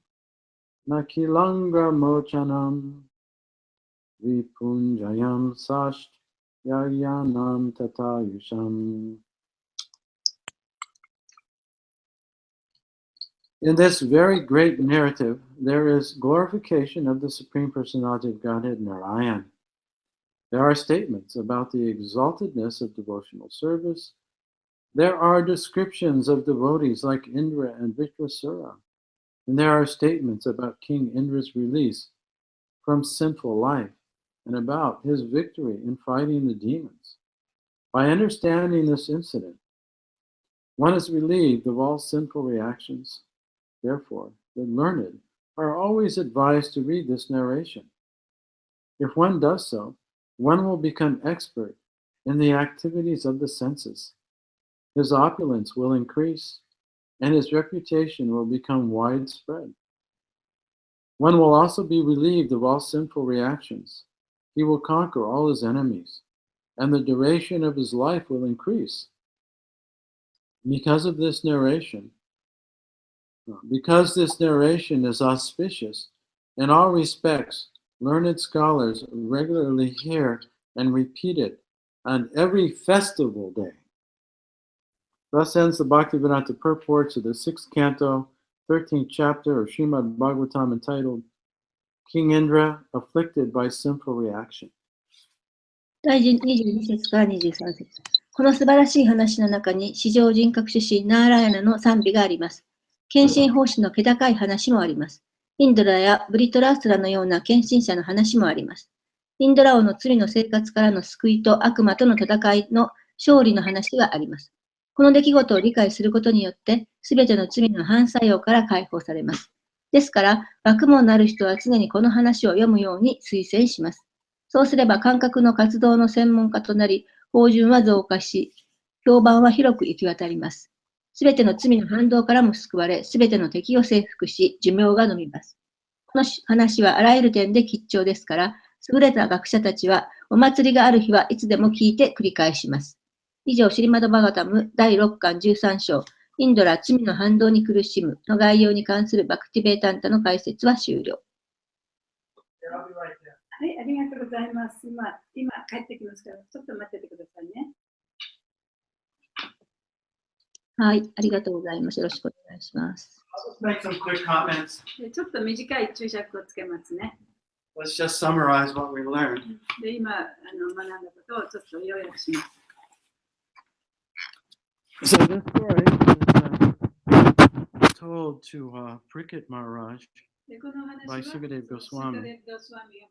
Speaker 2: Nakilangra Mochanam Vipunjayam Sasht Yayanam Tatayusham. In this very great narrative, there is glorification of the Supreme Personality of Godhead Narayan. There are statements about the exaltedness of devotional service. There are descriptions of devotees like Indra and Vikrasura. And there are statements about King Indra's release from sinful life and about his victory in fighting the demons. By understanding this incident, one is relieved of all sinful reactions. Therefore, the learned are always advised to read this narration. If one does so, one will become expert in the activities of the senses. His opulence will increase, and his reputation will become widespread. One will also be relieved of all sinful reactions. He will conquer all his enemies, and the duration of his life will increase. Because this narration is auspicious, in all respects, learned scholars regularly hear and repeat it on every festival day. Thus ends the Bhaktivedanta purport to the 6th canto, 13th chapter of Srimad Bhagavatam entitled King Indra Afflicted by Sinful Reaction.
Speaker 4: 第22節から23節。この素晴らしい話の中に、至上人格主神ナーラヤナの賛美があります。献身奉仕の気高い話もあります。インドラやブリトラースラのような献身者の話もあります。インドラ王の罪の生活からの救いと悪魔との戦いの勝利の話があります。この出来事を理解することによって、すべての罪の反作用から解放されます。ですから、学問のある人は常にこの話を読むように推薦します。そうすれば感覚の活動の専門家となり、芳醇は増加し、評判は広く行き渡ります。すべての罪の反動からも救われ、すべての敵を征服し、寿命が延びます。この話はあらゆる点で吉兆ですから、優れた学者たちは、お祭りがある日はいつでも聞いて繰り返します。以上、シリマドバガタム第6巻13章、インドラ罪の反動に苦しむの概要に関するバクティベータンタの解説は終了。
Speaker 3: はい、ありがとうございます。今帰ってきますから、ちょっと待っててくださいね。
Speaker 4: はい、ありがとうございます。よろしくお願いします。
Speaker 2: Let's make some quick comments.
Speaker 3: ちょっと短い注釈をつけますね。
Speaker 2: Let's just summarize what we learned.
Speaker 3: で、今学んだことをちょっと要約します。
Speaker 2: So this story is told to Prikit Maharaj
Speaker 3: で、この話は
Speaker 2: by Satyadeva Goswami.
Speaker 3: サテデヴゴスワミが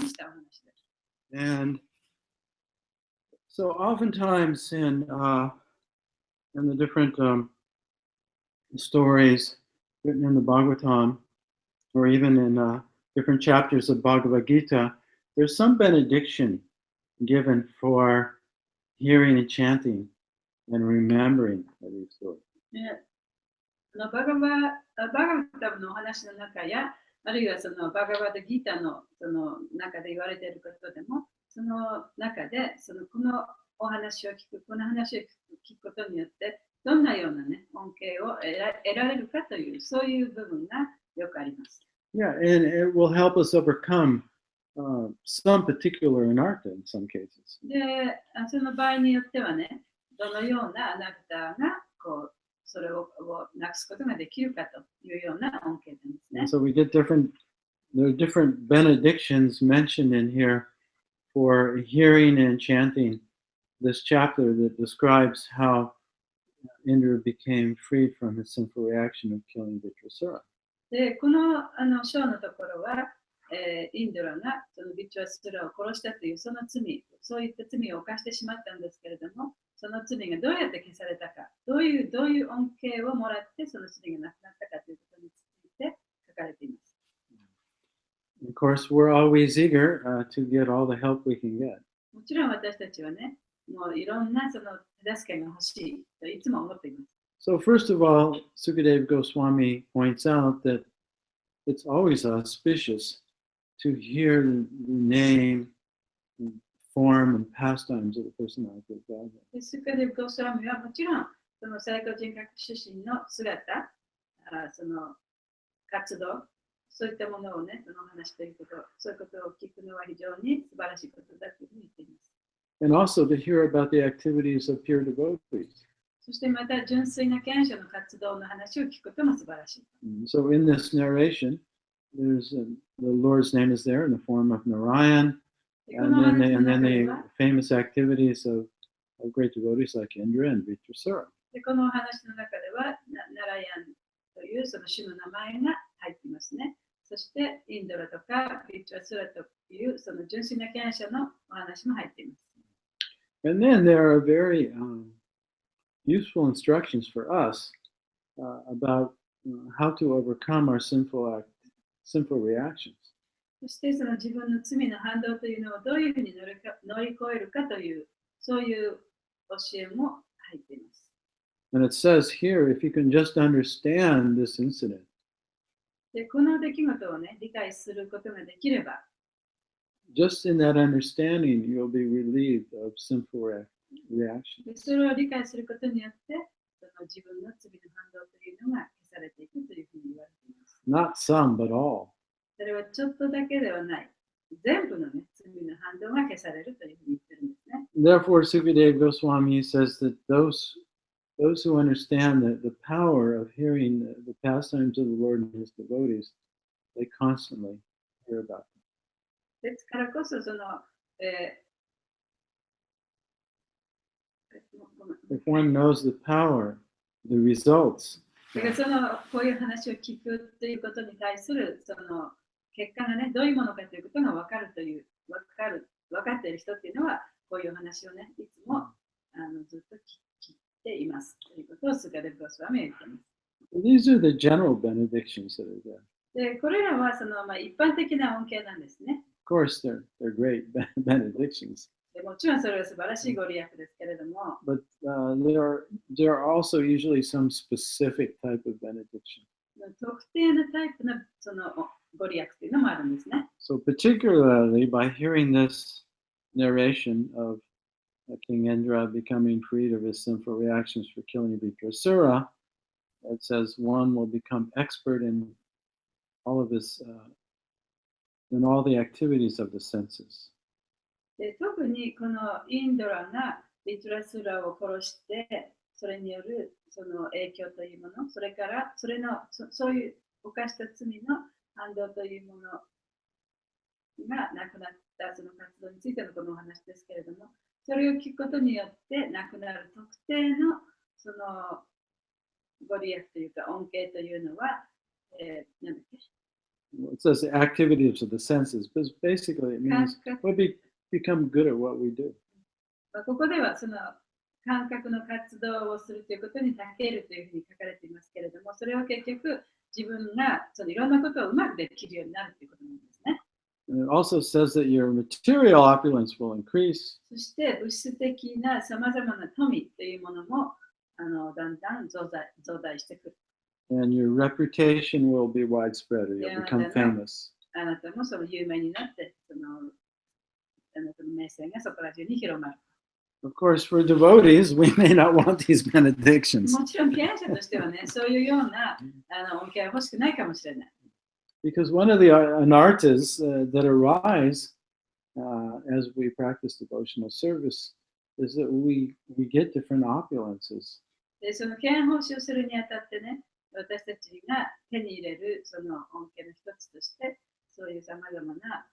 Speaker 3: したお話です。
Speaker 2: And so oftentimes in the different stories written in the Bhagavatam, or even in different chapters of Bhagavad Gita, there's some benediction given for hearing and chanting and remembering these stories.
Speaker 3: バガタムのお話の中や、あるいはそのバガバドギータのその中で言われていることでも、その中でこのお話を聞く、この話を聞くことによって、どんなような、ね、恩恵を得られるかという、そういう部分がよくあります。
Speaker 2: Yeah, and it will help us overcome some particular anartha in some cases.
Speaker 3: で、その場合によってはね、どのようなアナクタがこうそれをなくすことができるかというような恩恵ですね。
Speaker 2: So we get there are different benedictions mentioned in here for hearing and chanting this chapter that describes how Indra became freed from his sinful reaction of killing Vitrasura.
Speaker 3: で、この章のところは、インドラがそのビチュアスラを殺したというその罪、そういった罪を犯してしまったんですけれども、その罪がどうやって消されたか、どういう恩恵をもらってその罪がなくなったかということについて書かれています。
Speaker 2: Of course, we're always eager to get all the help we can get.
Speaker 3: もちろん私たちはね、もういろんなその手助けが欲しいといつも思っています。
Speaker 1: So first of all, Satyadeva Goswami points out that it's always auspicious to hear the name, and form, and pastimes of the personality of God.
Speaker 3: サティデヴゴスワミはもちろんその最高人格出身の姿、その活動、そういったものをね、その話ということ、そういうことを聞くのは非常に素晴らしいことだというふうに言っています。
Speaker 1: And also to hear about the activities of pure devotees.
Speaker 3: そしてまた純粋な賢者の活動の話を聞くことも素晴らしい。
Speaker 1: So in this narration, there's the Lord's name is there in the form of Narayan, and then the famous activities of great devotees like Indra and Vitrasura.
Speaker 3: でこのお話の中では、ナラヤンというその種の名前が入っていますね。そしてインドラとかビッチュアスラというその純粋な権威者のお話も入っています。
Speaker 1: And then there are very useful instructions for us about how to overcome our sinful reactions.
Speaker 3: そしてその自分の罪の反動というのをどういうふうに乗り越えるかという、そういう教えも入っています。
Speaker 1: And it says here, if you can just understand this incident,
Speaker 3: で、この出来事をね、理解することができれば、
Speaker 1: just in that understanding, you'll be relieved of sinful reactions.
Speaker 3: でそれを理解することによって、その自分の罪の反動というのが消されていくというふうに言われています。
Speaker 1: Not some, but all.
Speaker 3: それはちょっとだけではない。全部のね、罪の反動が消されるというふうに言ってるんですね。
Speaker 1: Therefore, Sukadeva Goswami says that those who understand the power of hearing the pastimes of the Lord and his devotees, they constantly hear about them.
Speaker 3: ですからこそ、その、
Speaker 1: If one knows the power, the results,
Speaker 3: だからそのこういう話を聞くということに対するその結果がね、どういうものかということが分かるという、分かっている人っていうのは、こういう話をね、いつもずっと聞いていますということをスガデブゴスワミは言っています。
Speaker 1: these are the general benedictions that are there.
Speaker 3: で、これらはその、一般的な恩恵なんですね。
Speaker 1: Of course, they're great benedictions.
Speaker 3: でもちろんそれは素晴らしいご利益ですけれども、
Speaker 1: But there are also usually some specific type of benediction.
Speaker 3: 特定のタイプのそのご利益というのもあるんですね。
Speaker 1: So particularly by hearing this narration of King Indra becoming freed of his sinful reactions for killing Viprasura, it says one will become expert in all of his in all the activities of the senses.
Speaker 3: で特にこのインドラがビトラスラを殺して、それによるその影響というもの、それからそういう犯した罪の反動というものがなくなったその活動についてのこのお話ですけれども、それを聞くことによってなくなる特定のそのご利益というか恩恵というのは、なんだっけ?
Speaker 1: It says the activities of the senses, but basically it means we become good at what we do.
Speaker 3: ここではその感覚の活動をするということに長けるというふうに書かれていますけれども、それは結局自分がそのいろんなことをうまくできるようになるということなんですね。
Speaker 1: And it also says that your material opulence will increase.
Speaker 3: そして物質的なさまざまな富というものもだんだん増大してくる。
Speaker 1: And your reputation will be widespread, or you'll become famous.
Speaker 3: あなたもその有名になって、あなたの名声がそこら中に広まる。
Speaker 1: Of course, for devotees, we may not want these benedictions.
Speaker 3: もちろん、経営者としてはね、そういうような恩恵は欲しくないかもしれない。
Speaker 1: Because one of the anarthas that arise as we practice devotional service is that we get different opulences.
Speaker 3: で、その敬愛奉仕をするにあたってね、私たちが手に入れるその恩恵の一つとして、そういうさまざまな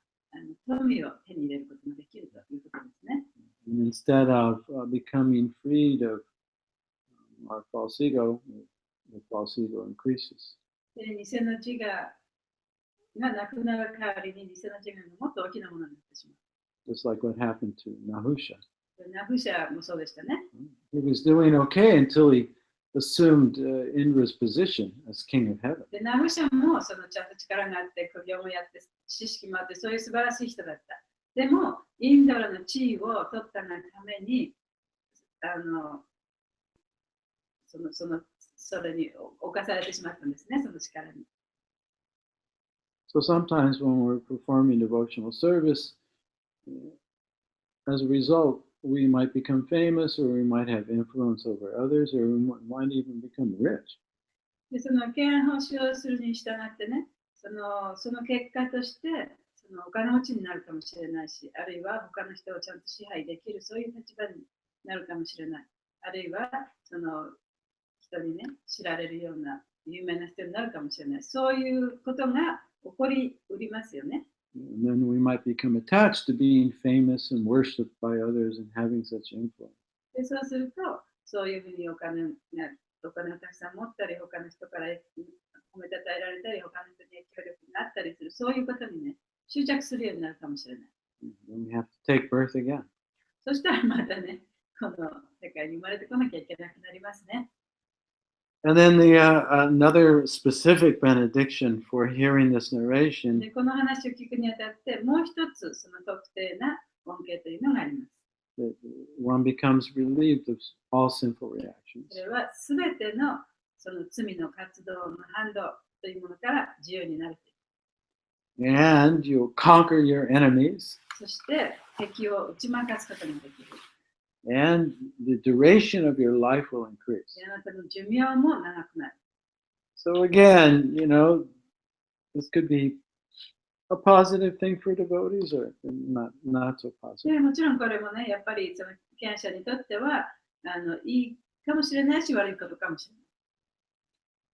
Speaker 3: 富を手に入れることができるということですね。
Speaker 1: And instead of becoming freed of our false ego, the false ego increases.
Speaker 3: で、偽の自我がなくなる代わりに偽の自我がもっと大きなものになってしまう。
Speaker 1: Just like what happened to Nahusha.
Speaker 3: ナフシャもそうでしたね。
Speaker 1: He was doing okay until he assumed Indra's position as king of heaven.
Speaker 3: で、ナフシャもそのちゃんと力があって、苦行もやって、知識もあって、そういう素晴らしい人だった。でも、インドラの地位を取ったがために、それに侵されてしまったんですね、その力に。
Speaker 1: So sometimes when we're performing devotional service, as a result, we might become famous, or we might have influence over others, or we might even become rich.
Speaker 3: で、その敬愛奉仕をするに従ってね、その結果として、そのお金持ちになるかもしれないし、あるいは他の人をちゃんと支配できる、そういう立場になるかもしれない。あるいは、その人にね、知られるような有名な人になるかもしれない。そういうことが起こりうりますよね。
Speaker 1: And then we might become attached to being famous and worshipped by others and having such influence.
Speaker 3: で、そうすると、そういうふうにお金をたくさん持ったり、他の人から褒めたたえられたり、他の人に影響力になったりする、そういうことにね、執着するようになるかもしれない。
Speaker 2: Then we have to take birth again.
Speaker 3: そしたらまたね、この世界に生まれてこなきゃいけなくなりますね。
Speaker 2: And then another specific benediction for hearing this narration
Speaker 3: で、この話を聞くにあたって、もう一つその特定な恩恵というのがあります。
Speaker 2: that one becomes relieved of all sinful reactions.
Speaker 3: それはすべてのその罪の活動の反動というものから自由になるという。
Speaker 2: And you'll conquer your enemies.
Speaker 3: そして敵を打ち負かすことができる。
Speaker 2: And the duration of your life will increase.
Speaker 3: あなたの寿命も長くなる。
Speaker 2: So again, this could be a positive thing for devotees or not so
Speaker 3: で
Speaker 2: positive.
Speaker 3: もちろんこれもね、やっぱりその被験者にとってはいいかもしれないし、悪いことかもしれない。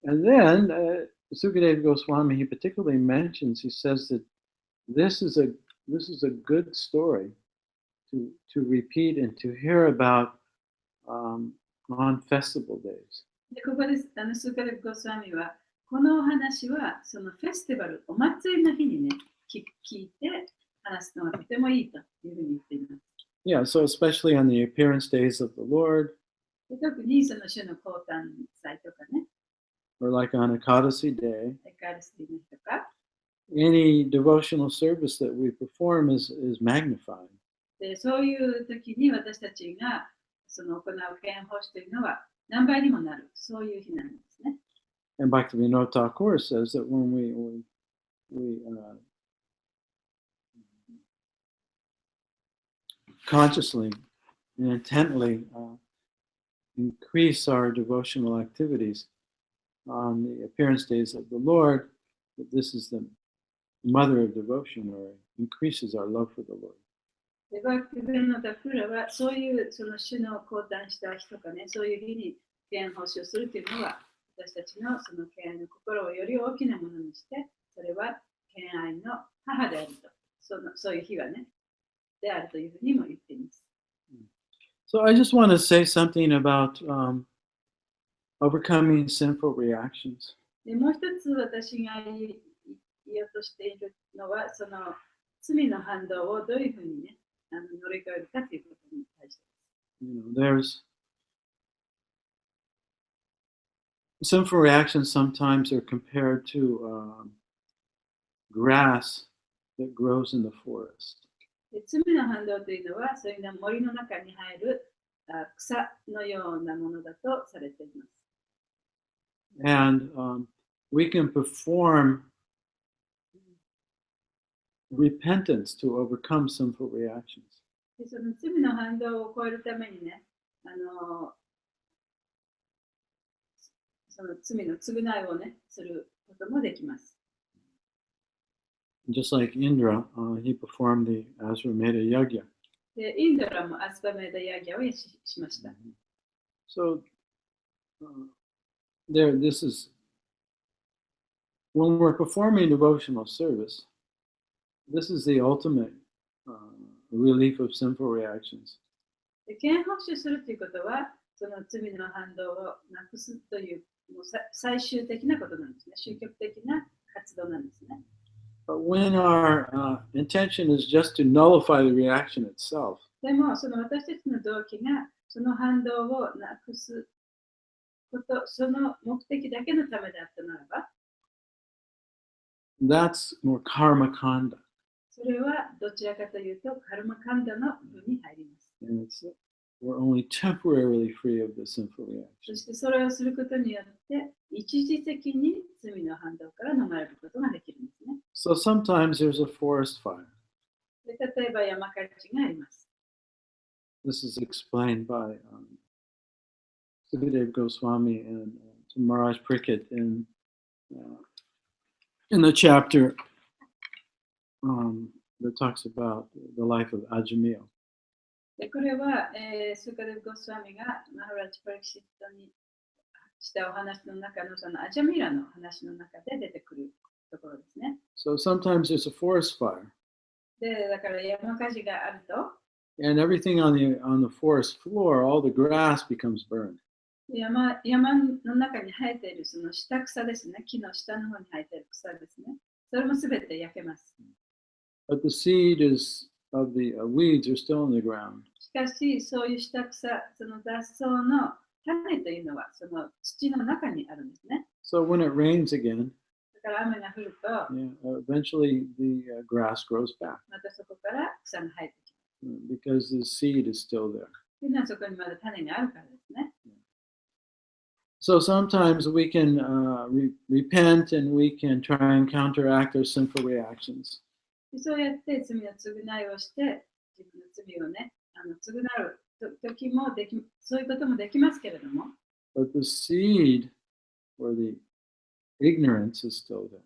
Speaker 2: And then Sukadeva Goswami, he particularly mentions, he says that this is a good story to repeat and to hear about on festival days.
Speaker 3: で、ここです。スーカデブ・ゴスワミは、このお話はそのフェスティバル、お祭りの日にね、聞いて話すのがとてもいいというふうに言っています。
Speaker 2: Yeah, so especially on the appearance days of the Lord,
Speaker 3: で特にその主の降誕祭とかね、
Speaker 2: or like on Ekadasi day,
Speaker 3: エカルスティの日とか、
Speaker 2: any devotional service that we perform is magnified.
Speaker 3: でそういう時に私たちがその行う献奉仕というのは何倍にもなる、そういう日なんですね。
Speaker 2: And Bhaktivinoda Thakur says that when we consciously and intently increase our devotional activities on the appearance days of the Lord, that this is the mother of devotion, or increases our love for the Lord.
Speaker 3: でバクティベンのタクラはそういうその主の降誕した日とかね、そういう日に献奉仕をするというのは私たちのその敬愛の心をより大きなものにして、それは敬愛の母であると、そういう日はね、であるというふうにも言っています。
Speaker 2: So I just want to say something about overcoming sinful reactions.
Speaker 3: でもう一つ私が言おうとしているのは、その罪の反動をどういうふうにね、乗り越えるかということに対して。
Speaker 2: There's sinful reactions sometimes are compared to grass that grows in the forest.
Speaker 3: で罪の反動というのは、そういう森の中に生える草のようなものだとされています。
Speaker 2: And we can perform repentance to overcome sinful reactions.
Speaker 3: でその罪の反動を超えるためにね、その罪の償いをね、することもできます。
Speaker 2: Just like Indra, he performed the Asvamedha Yagya.
Speaker 3: で、インドラもアスバメダヤギャをしました。
Speaker 2: So this is when we're performing devotional service. This is the ultimate relief of sinful reactions.
Speaker 3: で、献奉仕するということは、その罪の反動をなくすというもう最終的なことなんですね。終極的な活動なんですね。
Speaker 2: But when our intention is just to nullify the reaction itself,
Speaker 3: でも、その私たちの動機がその反動をなくすこと、その目的だけのためであったならば、
Speaker 2: that's more karma kanda.
Speaker 3: それはどちらかというとカルマカンダの部に入ります。
Speaker 2: And we're only temporarily free of the sinful
Speaker 3: そ
Speaker 2: reaction.
Speaker 3: してそれをすることによって一時的に罪の反動から逃れることができるんですね。
Speaker 2: So sometimes there's a forest fire.
Speaker 3: で例えば山火事があります。
Speaker 2: This is explained by Satyadeva Goswami and Maharaj Pariksit in the chapter that talks about the life of Ajamil.
Speaker 3: でこれは、スーカデブ・ゴスワミがマハラジ・パリキシットにしたお話の中のそのアジャミラの話の中で出てくるところですね。
Speaker 2: So sometimes there's a forest fire.
Speaker 3: でだから山火事があると、
Speaker 2: And everything on the forest floor, all the grass becomes burned.
Speaker 3: 山の中に生えているその下草ですね。木の下の方に生えている草ですね。それもすべて焼けます。
Speaker 2: But the seed of the weeds are still in the ground.
Speaker 3: しかし、そういう下草、その雑草の種というのはその土の中にあるんですね。
Speaker 2: So when it rains again,
Speaker 3: だから雨が降ると、
Speaker 2: eventually the grass grows back
Speaker 3: またそこから草が生えてきます。
Speaker 2: because the seed is still there.
Speaker 3: というのはそこにまだ種があるからですね。
Speaker 2: So sometimes we can repent and we can try and counteract our sinful reactions.
Speaker 3: そうやって罪の償いをして、自分の罪をね、償う時もでき、そういうこともできますけれども、
Speaker 2: But the seed or the ignorance is still there.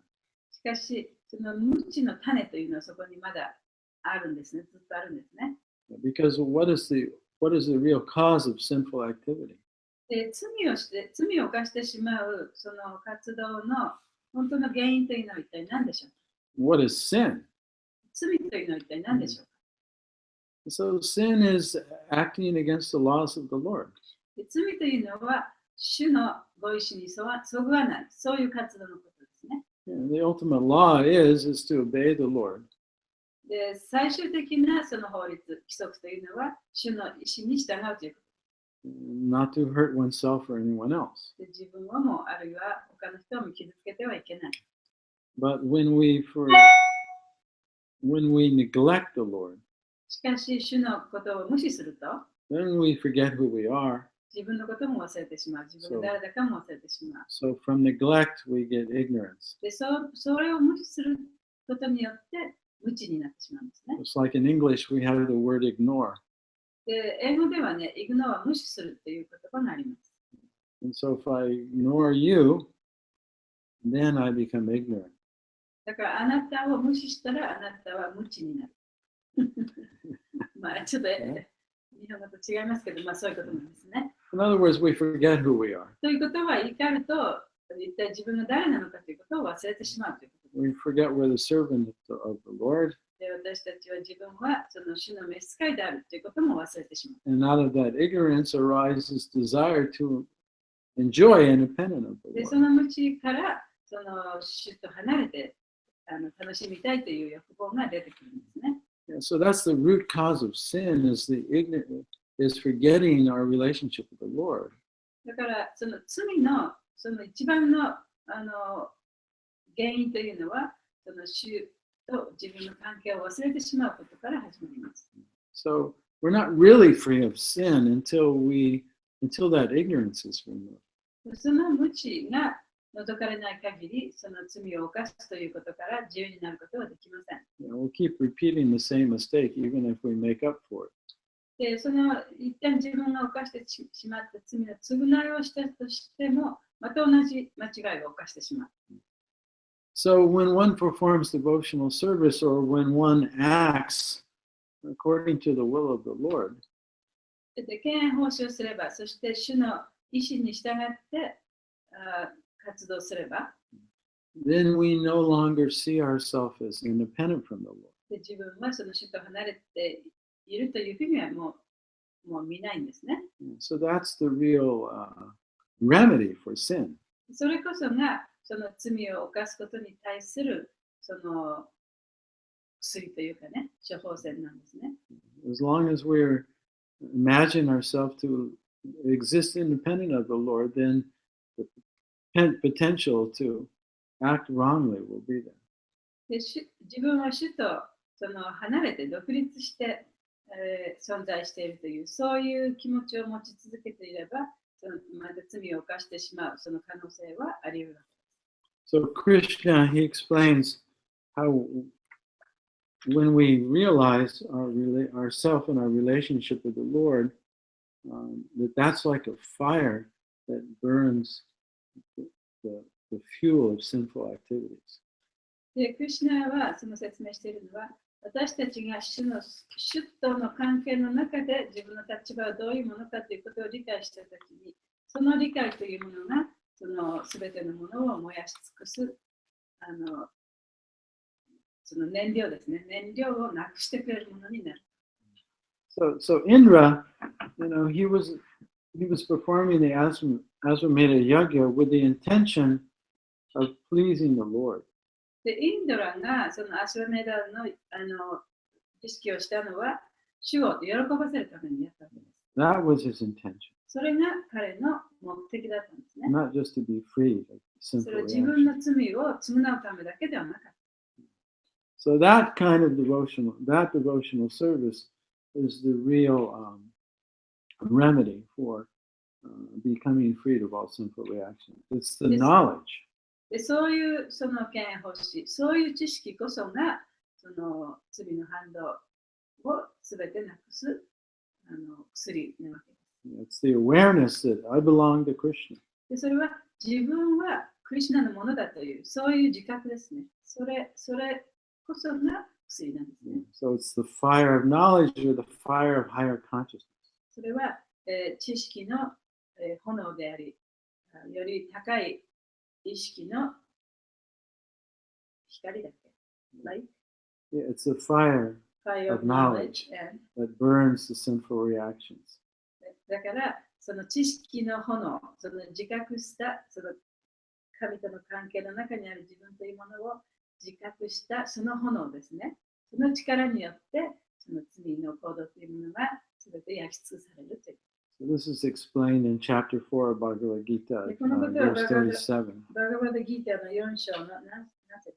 Speaker 3: しかし、その無知の種というのはそこにまだあるんですね。ずっとあるんですね。
Speaker 2: Because what is the real cause of sinful activity?
Speaker 3: で、罪を犯してしまうその活動の本当の原因というのは一体何でしょうか。
Speaker 2: What is sin?
Speaker 3: 罪というのは一体何でしょうか。
Speaker 2: So sin is acting against the laws of the Lord.
Speaker 3: で、罪というのは主のご意志にそぐわない、そういう活動のことですね。
Speaker 2: And the ultimate law is to obey the Lord.
Speaker 3: で、最終的なその法律、規則というのは主の意志に従うということ。
Speaker 2: Not to hurt oneself or anyone else.
Speaker 3: で、自分をもあるいは他の人をも傷つけてはいけない。
Speaker 2: But when we neglect the Lord,
Speaker 3: しかし、主のことを無視すると、
Speaker 2: then we forget who we are.
Speaker 3: 自分のことも忘れてしまう。自分が誰だかも忘れてしまう。
Speaker 2: So from neglect, we get ignorance.
Speaker 3: で、それを無視することによって無知になってしまうんですね。
Speaker 2: It's like in English, we have the word ignore.
Speaker 3: で、英語ではね、イグノーは無視するという言葉があります。
Speaker 2: And so if I ignore you, then I become ignorant.
Speaker 3: だからあなたを無視したらあなたは無知になる。まあちょっと日本語と違いますけど、まあそういうことなんですね。
Speaker 2: In other words, we forget who we are.
Speaker 3: ということは言い換えると、一体自分が誰なのかということを忘れてしまうということです。
Speaker 2: We forget we're the servant of the Lord.
Speaker 3: で、私たちは自分はその主の召使いであるということも忘れてしまう。
Speaker 2: And out of that ignorance arises desire to enjoy independent of the
Speaker 3: で、そ
Speaker 2: Lord.
Speaker 3: の無知からその主と離れて楽しみたいという欲望が出てくるんですね。
Speaker 2: Yeah, so that's the root cause of sin is forgetting our relationship with the Lord.
Speaker 3: だからその罪のその一番の原因というのはその主と自分の関係を忘れてしまうことから始まります。
Speaker 2: So we're not really free of sin until that ignorance is removed.
Speaker 3: その無知が除かれない限り、その罪を犯すということから自由になることはできません。
Speaker 2: We'll keep repeating the same mistake even if we make up for it.
Speaker 3: で、その一旦自分が犯してしまった罪の償いをしたとしても、また同じ間違いを犯してしまう。
Speaker 2: So when one performs devotional service or when one acts according to the will of the Lord,
Speaker 3: で、敬虔奉仕をすれば、そして主の意志に従って活動すれば、
Speaker 2: then we no longer see ourselves as independent from the Lord.
Speaker 3: で、自分はその主と離れているというふうにはもう見ないんですね。
Speaker 2: So that's the real remedy for sin.
Speaker 3: それこそがその罪を犯すことに対するその薬というかね、処方箋なんですね。
Speaker 2: As long as we imagine ourselves to exist independent of the Lord, then the potential to act wrongly will be there.
Speaker 3: で、自分は主とその離れて独立して、存在しているというそういう気持ちを持ち続けていれば、そのまた罪を犯してしまうその可能性はあり得る。
Speaker 2: So Krishna, he explains how when we realize ourself and our relationship with the Lord, that's like a fire that burns the fuel of sinful activities.
Speaker 3: で、クリシュナはその説明しているのは、私たちが主との関係の中で自分の立場はどういうものかということを理解したときに、その理解というものがその全てのものを燃やし尽くすその燃料ですね。燃料をなくしてくれるものになる。
Speaker 2: So Indra, he was
Speaker 1: he was performing the Asvamedha Yajna with the intention of pleasing the Lord.
Speaker 3: で、インドラがそのアシュワメダの儀式をしたのは、主を喜ばせるためにやったわけです。
Speaker 1: That was his intention.
Speaker 3: それが彼の目的だったんですね。
Speaker 1: Not just to be free of
Speaker 3: そ
Speaker 1: sinful
Speaker 3: れは自分
Speaker 1: reaction.
Speaker 3: の罪を償うためだけではなかった。
Speaker 1: So that kind of devotional service is the real remedy for becoming freed of all sinful reactions. It's the
Speaker 3: Yes.
Speaker 1: knowledge.
Speaker 3: で、そういうその権欲しい、そういう知識こそがその罪の反動をすべてなくす薬なわけです。
Speaker 1: It's the awareness that I belong to Krishna.
Speaker 3: で、それは自分はクリシュナのものだという、そういう自覚ですね。それこそが薬なんですね。
Speaker 1: So it's the fire of knowledge or the fire of higher consciousness.
Speaker 3: それは、知識の、炎であり、より高い意識の光だっけ、Light?
Speaker 1: Yeah, it's the fire
Speaker 3: Fire
Speaker 1: of
Speaker 3: of knowledge and
Speaker 1: that burns the sinful reactions.
Speaker 3: だから、その知識の炎、その自覚した、その神との関係の中にある自分というものを自覚したその炎ですね。その力によって、その罪の行動というものが全て焼き尽くされるという。
Speaker 1: So this is explained in chapter 4 of Bhagavad Gita, verse 37.
Speaker 3: バガバダギータの4章の何節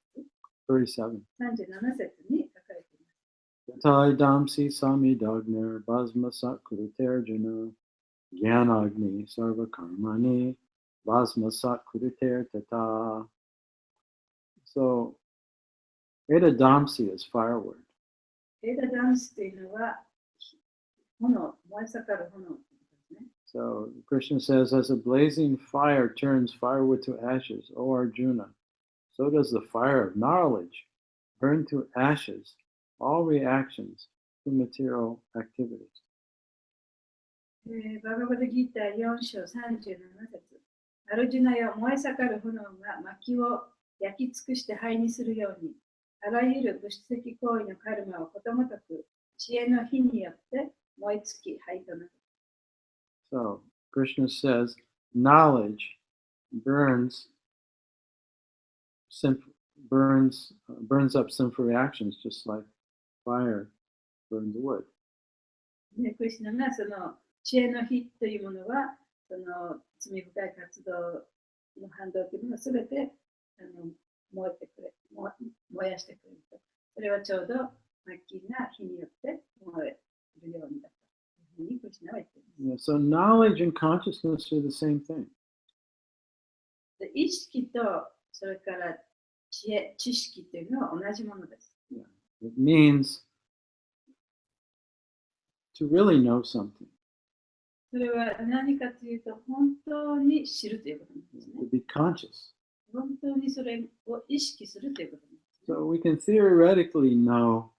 Speaker 1: 37.
Speaker 3: 37節に書かれています。
Speaker 1: Yatai damsi sami dagner basma sakruterjana gyanagni sarva karmani basma sakruter tata. So, Eda damsi is firewood.
Speaker 3: エダダンスというのは炎、燃え盛る炎ということですね。
Speaker 1: So, Krishna says, as a blazing fire turns firewood to ashes, O Arjuna, so does the fire of knowledge burn to ashes all reactions to material activities.
Speaker 3: バガバダギータ4章37節。アルジュナよ、燃え盛る炎が薪を焼き尽くして灰にするように、あらゆる物質的行為のカルマをことごとく知恵の火によって燃え尽き灰となる。
Speaker 1: So, Krishna says, knowledge burns up sinful reactions just like fire burns wood.
Speaker 3: で、クリシュナがその知恵の火というものは、その罪深い活動の反動というものをすべて燃やしてくれると。それはちょうど薪が火によって燃えるようにだというふうにクリシュナは言っています。
Speaker 1: Yeah, so knowledge and consciousness are the same thing.
Speaker 3: で、意識とそれから知識というのは同じものです。
Speaker 1: It means to really know something,
Speaker 3: それは何かというと、本当に知るということなんですね。
Speaker 1: to be conscious.
Speaker 3: 本当にそれを意識するということなんですね。
Speaker 1: So we can theoretically know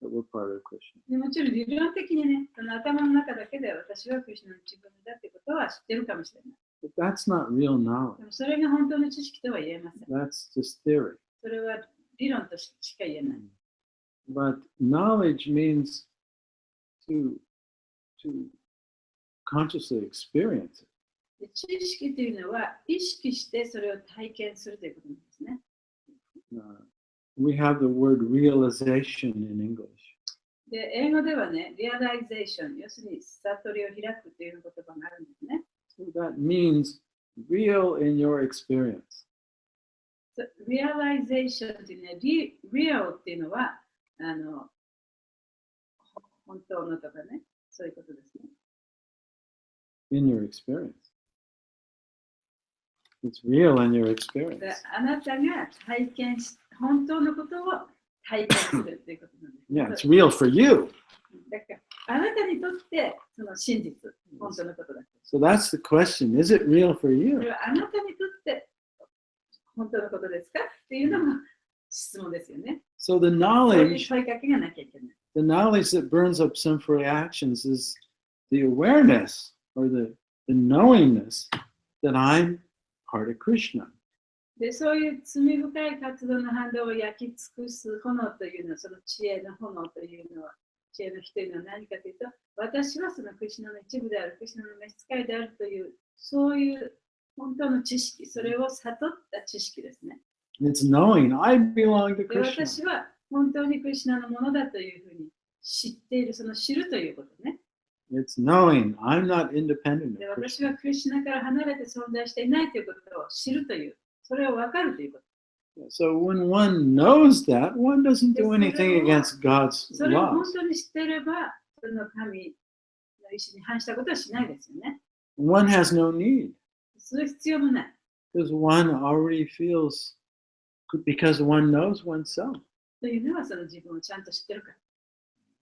Speaker 1: that we're part of Krishna.
Speaker 3: でもちろん理論的にね、その頭の中だけで私はクリシュナの自分だということは知ってるかもしれない。
Speaker 1: But that's not real
Speaker 3: で
Speaker 1: knowledge.
Speaker 3: もそれが本当の知識とは言えません。
Speaker 1: That's just theory.
Speaker 3: それは理論としか言えない。
Speaker 1: But knowledge means to consciously experience it.
Speaker 3: で、知識というのは意識してそれを体験するということなんですね。
Speaker 1: We have the word realization in English.
Speaker 3: で、英語ではね、realization、要するに悟りを開くという言葉があるんですね。
Speaker 1: So that means real in your experience.
Speaker 3: realization というね、real っていうのは本当のとかね、そういうことですね。
Speaker 1: In your experience. It's real in your experience.
Speaker 3: で、あなたが体験し、本当のことを体験するということなんです。
Speaker 1: Yeah, it's real for you.
Speaker 3: だから、あなたにとってその真実、本当のことだ。
Speaker 1: So that's the question. Is it real for
Speaker 3: そ
Speaker 1: you?
Speaker 3: れはあなたにとって本当のことですかっていうのが質問ですよね。
Speaker 1: So the
Speaker 3: そういう
Speaker 1: knowledge,
Speaker 3: 問いかけがなきゃいけない。
Speaker 1: the knowledge that burns up sinful reactions is the awareness or the knowingness that I'm part of Krishna.
Speaker 3: で、そういう罪深い活動の反動を焼き尽くす炎というのは、その知恵の炎というのは、知恵の日というのは何かというと、私はそのクリシュナの一部である、クリシュナの召使いであるという、そういう本当の知識、それを悟った知識ですね。
Speaker 2: It's knowing I belong to
Speaker 3: で、
Speaker 2: Krishna.
Speaker 3: 私は本当にクリシュナのものだというふうに知っている、その知るということね。
Speaker 2: It's knowing I'm not independent
Speaker 3: で、
Speaker 2: of
Speaker 3: 私は
Speaker 2: Krishna.
Speaker 3: クリシュナから離れて存在していないということを知るという、それを分かるということ。
Speaker 2: So when one knows that, one doesn't do
Speaker 3: Yes,
Speaker 2: anything against God's
Speaker 3: それを本
Speaker 2: laws.
Speaker 3: 当に知っていれば、その神の意志に反したことはしないですよね。
Speaker 2: One has no need
Speaker 3: それ必要もない。
Speaker 2: because one already feels, because one knows oneself.
Speaker 3: というのはその自分をちゃんと知ってるから。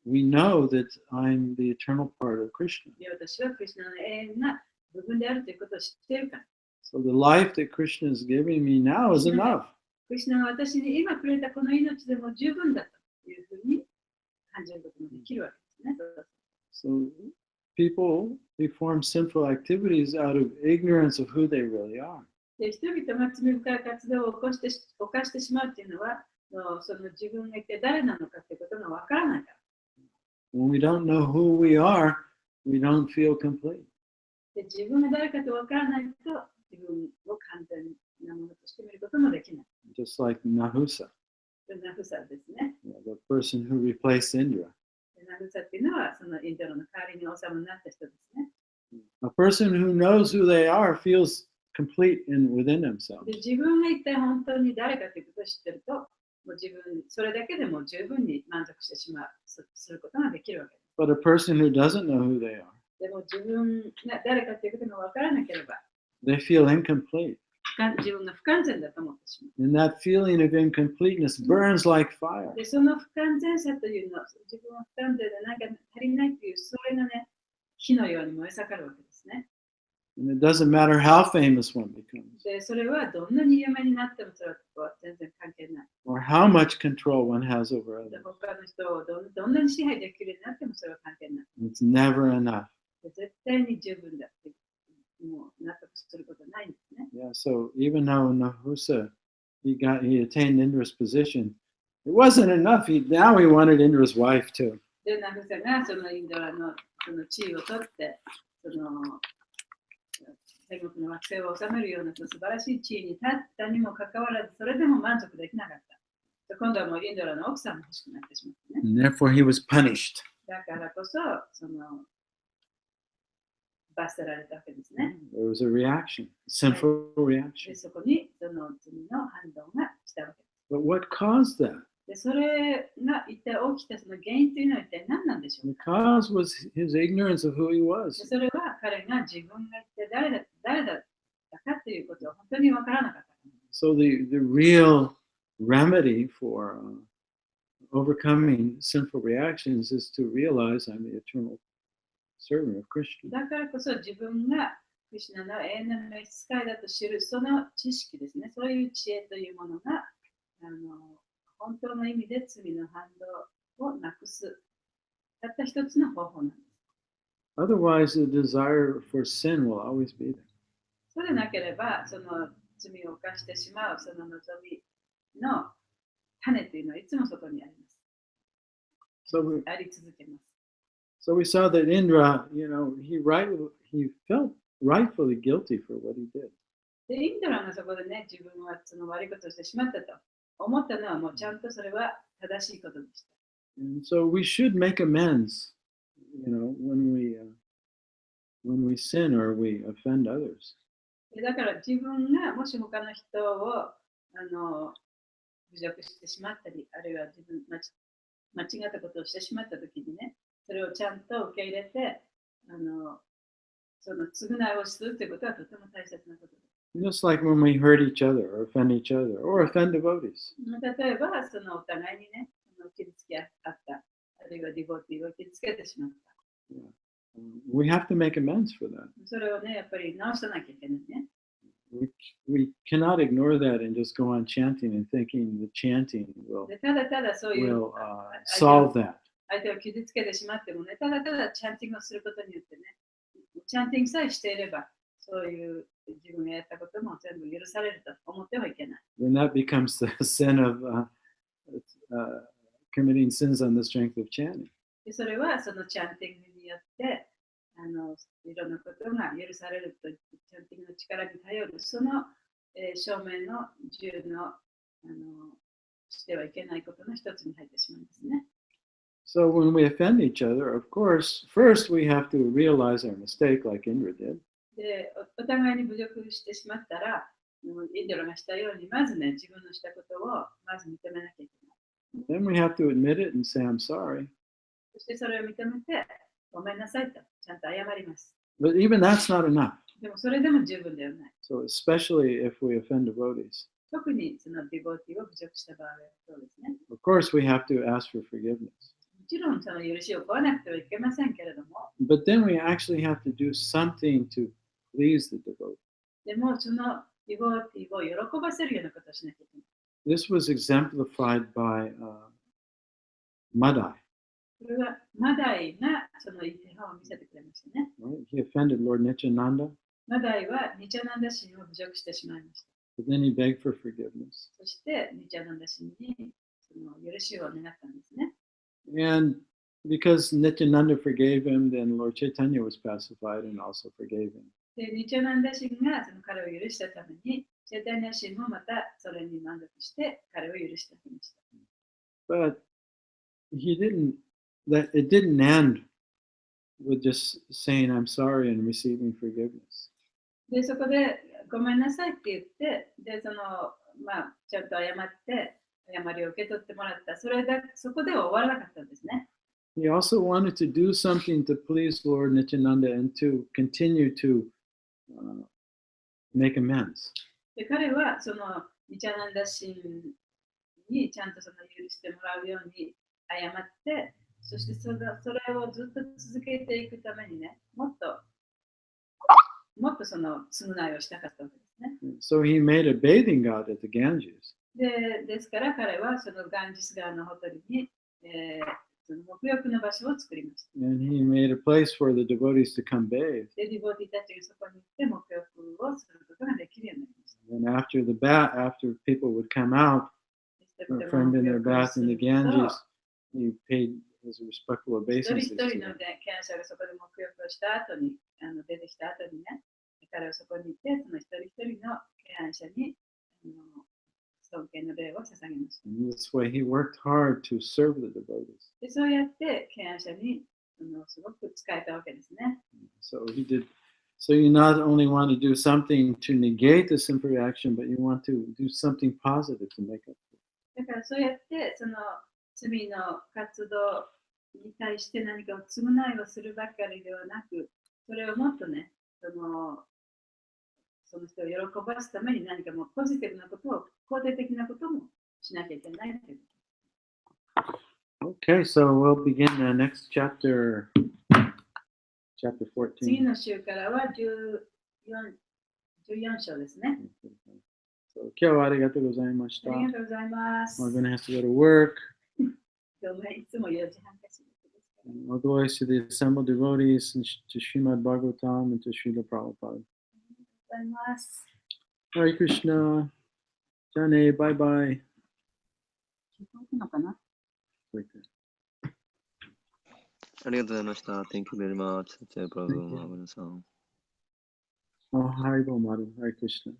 Speaker 2: We know that I'm the eternal part of Krishna.
Speaker 3: で、私はクリシュナの永遠な部分であるということを知っているから。
Speaker 2: So the life that Krishna is giving me now is enough.
Speaker 3: クリシュナが私に今くれたこの命でも十分だというふうに感じることもできるわけですね。
Speaker 2: So people perform sinful activities out of ignorance of who they really are.
Speaker 3: で、人々が罪深い活動を犯してしまうというのは、その自分が一体誰なのかということがわからないから。
Speaker 2: When we don't know who we are, we don't feel complete.
Speaker 3: で、自分が誰かとわからないと、自分を完全なものとして見ることもできない。
Speaker 2: Just like Nahusa,
Speaker 3: ナフサですね。
Speaker 2: the person who replaced Indra.
Speaker 3: ナフサっていうのは、そのインドの代わりに王様になった人ですね。
Speaker 2: A person who knows who they are feels complete within
Speaker 3: で、
Speaker 2: themselves.
Speaker 3: 自分が一体本当に誰かということを知ってると、もう自分、それだけでも十分に満足してしまう、することができるわけです。
Speaker 2: But a person who doesn't know who they are,
Speaker 3: でも自分が誰かということがわからなければ、
Speaker 2: they feel incomplete.
Speaker 3: 自分が不完全だと思ってしまう。
Speaker 2: And that feeling of incompleteness burns like fire.
Speaker 3: で、その不完全さというのは、自分は不完全で何か足りないという、それがね、火のように燃え盛るわけですね。
Speaker 2: And it doesn't matter how famous one becomes
Speaker 3: で、それはどんなに有名になってもそれは全然関係ない。
Speaker 2: or how much control one has over
Speaker 3: で、
Speaker 2: others.
Speaker 3: 他の人をどんなに支配できるようになってもそれは関係ない。
Speaker 2: It's never enough.
Speaker 3: で、絶対に十分だって、もう納得することはないんですね。
Speaker 2: Yeah, so even though Nahusa, he attained Indra's position, it wasn't enough. Now he wanted Indra's wife too.
Speaker 3: で、ナフサがそのインドラのその地位を取って、その天国の惑星を治めるような素晴らしい地位に立ったにもかかわらず、それでも満足できなかった。今度はもうインドラの奥さんも欲しくなってしまってね。
Speaker 2: And therefore he was punished.
Speaker 3: だからこそ、その罰せられたわけですね。
Speaker 2: There was a reaction, a sinful
Speaker 3: で、
Speaker 2: reaction.
Speaker 3: そこにその罪の反動がしたわけです。
Speaker 2: But what caused that?
Speaker 3: で、それが一体起きたその原因というのは一体何なんでしょう
Speaker 2: The
Speaker 3: か。
Speaker 2: cause was his ignorance of who he
Speaker 3: で、
Speaker 2: was.
Speaker 3: それは彼が自分が一体誰だったかということを本当に分からなかった。
Speaker 2: So the real remedy for overcoming sinful reactions is to realize I'm the eternal servant of Krishna.
Speaker 3: だからこそ自分がクリシュナの永遠な召使いだと知るその知識ですね。そういう知恵というものが本当の意味で罪の反動をなくすたった一つの方法なんです。
Speaker 2: Otherwise, the desire for sin will always be there.
Speaker 3: そうでなければ、その罪を犯してしまうその望みの種というのはいつもそこにあります。
Speaker 2: So
Speaker 3: あり続けます。
Speaker 2: So we saw that Indra, he felt rightfully guilty for what he did.
Speaker 3: で、インドラがそこでね、自分はその悪いことをしてしまったと思ったのはもうちゃんとそれは正しいことでした。
Speaker 2: And so we should make amends, when we sin or we offend others.
Speaker 3: で、だから自分がもし他の人を侮辱してしまったり、あるいは自分間違ったことをしてしまったときにね、それをちゃんと受け入れて、その償いをするということはとても大切なことです。
Speaker 2: Just like when we hurt each other or offend each other or offend devotees.
Speaker 3: 例えば、そのお互いにね、傷つけ合った、あるいはディボティを傷つけてしまった。
Speaker 2: We have to make amends for that.
Speaker 3: それをね、やっぱり直さなきゃいけないね。
Speaker 2: We cannot ignore that and just go on chanting and thinking the chanting will
Speaker 3: で、ただただそういう
Speaker 2: solve that.
Speaker 3: 相手を傷つけてしまってもね、ただただチャンティングをすることによってね、チャンティングさえしていれば、そういう自分がやったことも全部許されると思ってはいけない。
Speaker 2: Then that becomes the sin of committing sins on the strength of chanting.
Speaker 3: でそれはそのチャンティングによっていろんなことが許されると、チャンティングの力に頼る、その、正面の10の、してはいけないことの一つに入ってしまうんですね。
Speaker 1: So when we offend each other, of course, first we have to realize our mistake, like Indra did.
Speaker 3: でお互いに侮辱してしまったら、インドラがしたように、まずね、自分のしたことをまず認めなきゃいけない。
Speaker 1: Then we have to admit it and say, I'm sorry.
Speaker 3: そしてそれを認めて、ごめんなさいとちゃんと謝ります。
Speaker 1: But even that's not enough.
Speaker 3: でもそれでも十分ではない。
Speaker 1: So especially if we offend devotees.
Speaker 3: 特にそのディボティを侮辱した場合はそうですね。
Speaker 1: Of course, we have to ask for forgiveness.
Speaker 3: もちろんその許しを請わなくてはいけませんけれども、
Speaker 1: But then we actually have to do something to please the devotee.
Speaker 3: でもそのディボティを喜ばせるようなことをしなきゃいけない。
Speaker 1: This was exemplified by Madai.
Speaker 3: これはマダイがそのいい手本を見せてくれましたね。
Speaker 1: Right? He offended Lord Nityananda,
Speaker 3: マダイはニチャナンダ神を侮辱してしまいました。
Speaker 1: but then he begged for forgiveness.
Speaker 3: そしてニチャナンダ神にその許しを願ったんですね。
Speaker 1: And because Nityananda forgave him, then Lord Chaitanya was pacified and also forgave him.
Speaker 3: で、ニチャナンダ神がその彼を許したために、チェタニア神もまたそれに満足して彼を許してきました。
Speaker 1: But it didn't end with just saying I'm sorry and receiving forgiveness.
Speaker 3: で、そこでごめんなさいって言って、で、ちゃんと謝って、謝りを受け取ってもらった。そこでは終わらなかったんですね。
Speaker 1: He also wanted to do something to please Lord Nityananda and to continue to make amends.
Speaker 3: で、彼はそのニチャナンダ神にちゃんとその許してもらうように謝って、そしてそれをずっと続けていくためにね、もっとその償いをしたかったわけですね。
Speaker 1: So he made a bathing god at the Ganges.
Speaker 3: ですから彼はそのガンジス川のほとりに、その沐浴の場所を作りました。
Speaker 1: And he made a place for the devotees to come bathe.
Speaker 3: で、ディボティたちがそこに行って沐浴をすることができるようになりました。
Speaker 1: And after people would come out from in their bath in the Ganges, he paid his respectful
Speaker 3: 一人
Speaker 1: obeisances
Speaker 3: 一
Speaker 1: to
Speaker 3: 人の
Speaker 1: them.
Speaker 3: ね、権者がそこで沐浴をした後に、出てきた後にね、彼はそこに行って、その一人一人の権者に尊敬の礼を捧げました。
Speaker 1: In this way, he worked hard to serve the devotees.
Speaker 3: で、そうやって権者にすごく使えたわけですね。
Speaker 1: So you not only want to do something to negate the sinful reaction, but you want to do something positive to make up for it.
Speaker 3: だからそうやってその罪の活動に対して何かを償いをするばかりではなく、それをもっとね、その人を喜ばすために何かもうポジティブなことを、肯定的なこともしなきゃいけないという。
Speaker 1: Okay, so we'll begin the next chapter, chapter
Speaker 3: 次
Speaker 1: 14.
Speaker 3: の週からは14章ですね。
Speaker 1: So, 今日はありがとうございました。
Speaker 3: ありがとうございます。
Speaker 1: We're going to have to go to work.
Speaker 3: 今日はいつも4時半かしらですから。
Speaker 1: All glories to the assembled devotees and to Srimad Bhagavatam and to Srila Prabhupada.
Speaker 3: ありがとうございます。
Speaker 1: Hare Krishna. Jane, bye bye.
Speaker 3: 聞こえるのかな？
Speaker 5: ありがとうございました。Thank you very much. Satyadeva Prabhu, 皆さん。
Speaker 1: Oh, Hare Bol Madhu. Hare Krishna.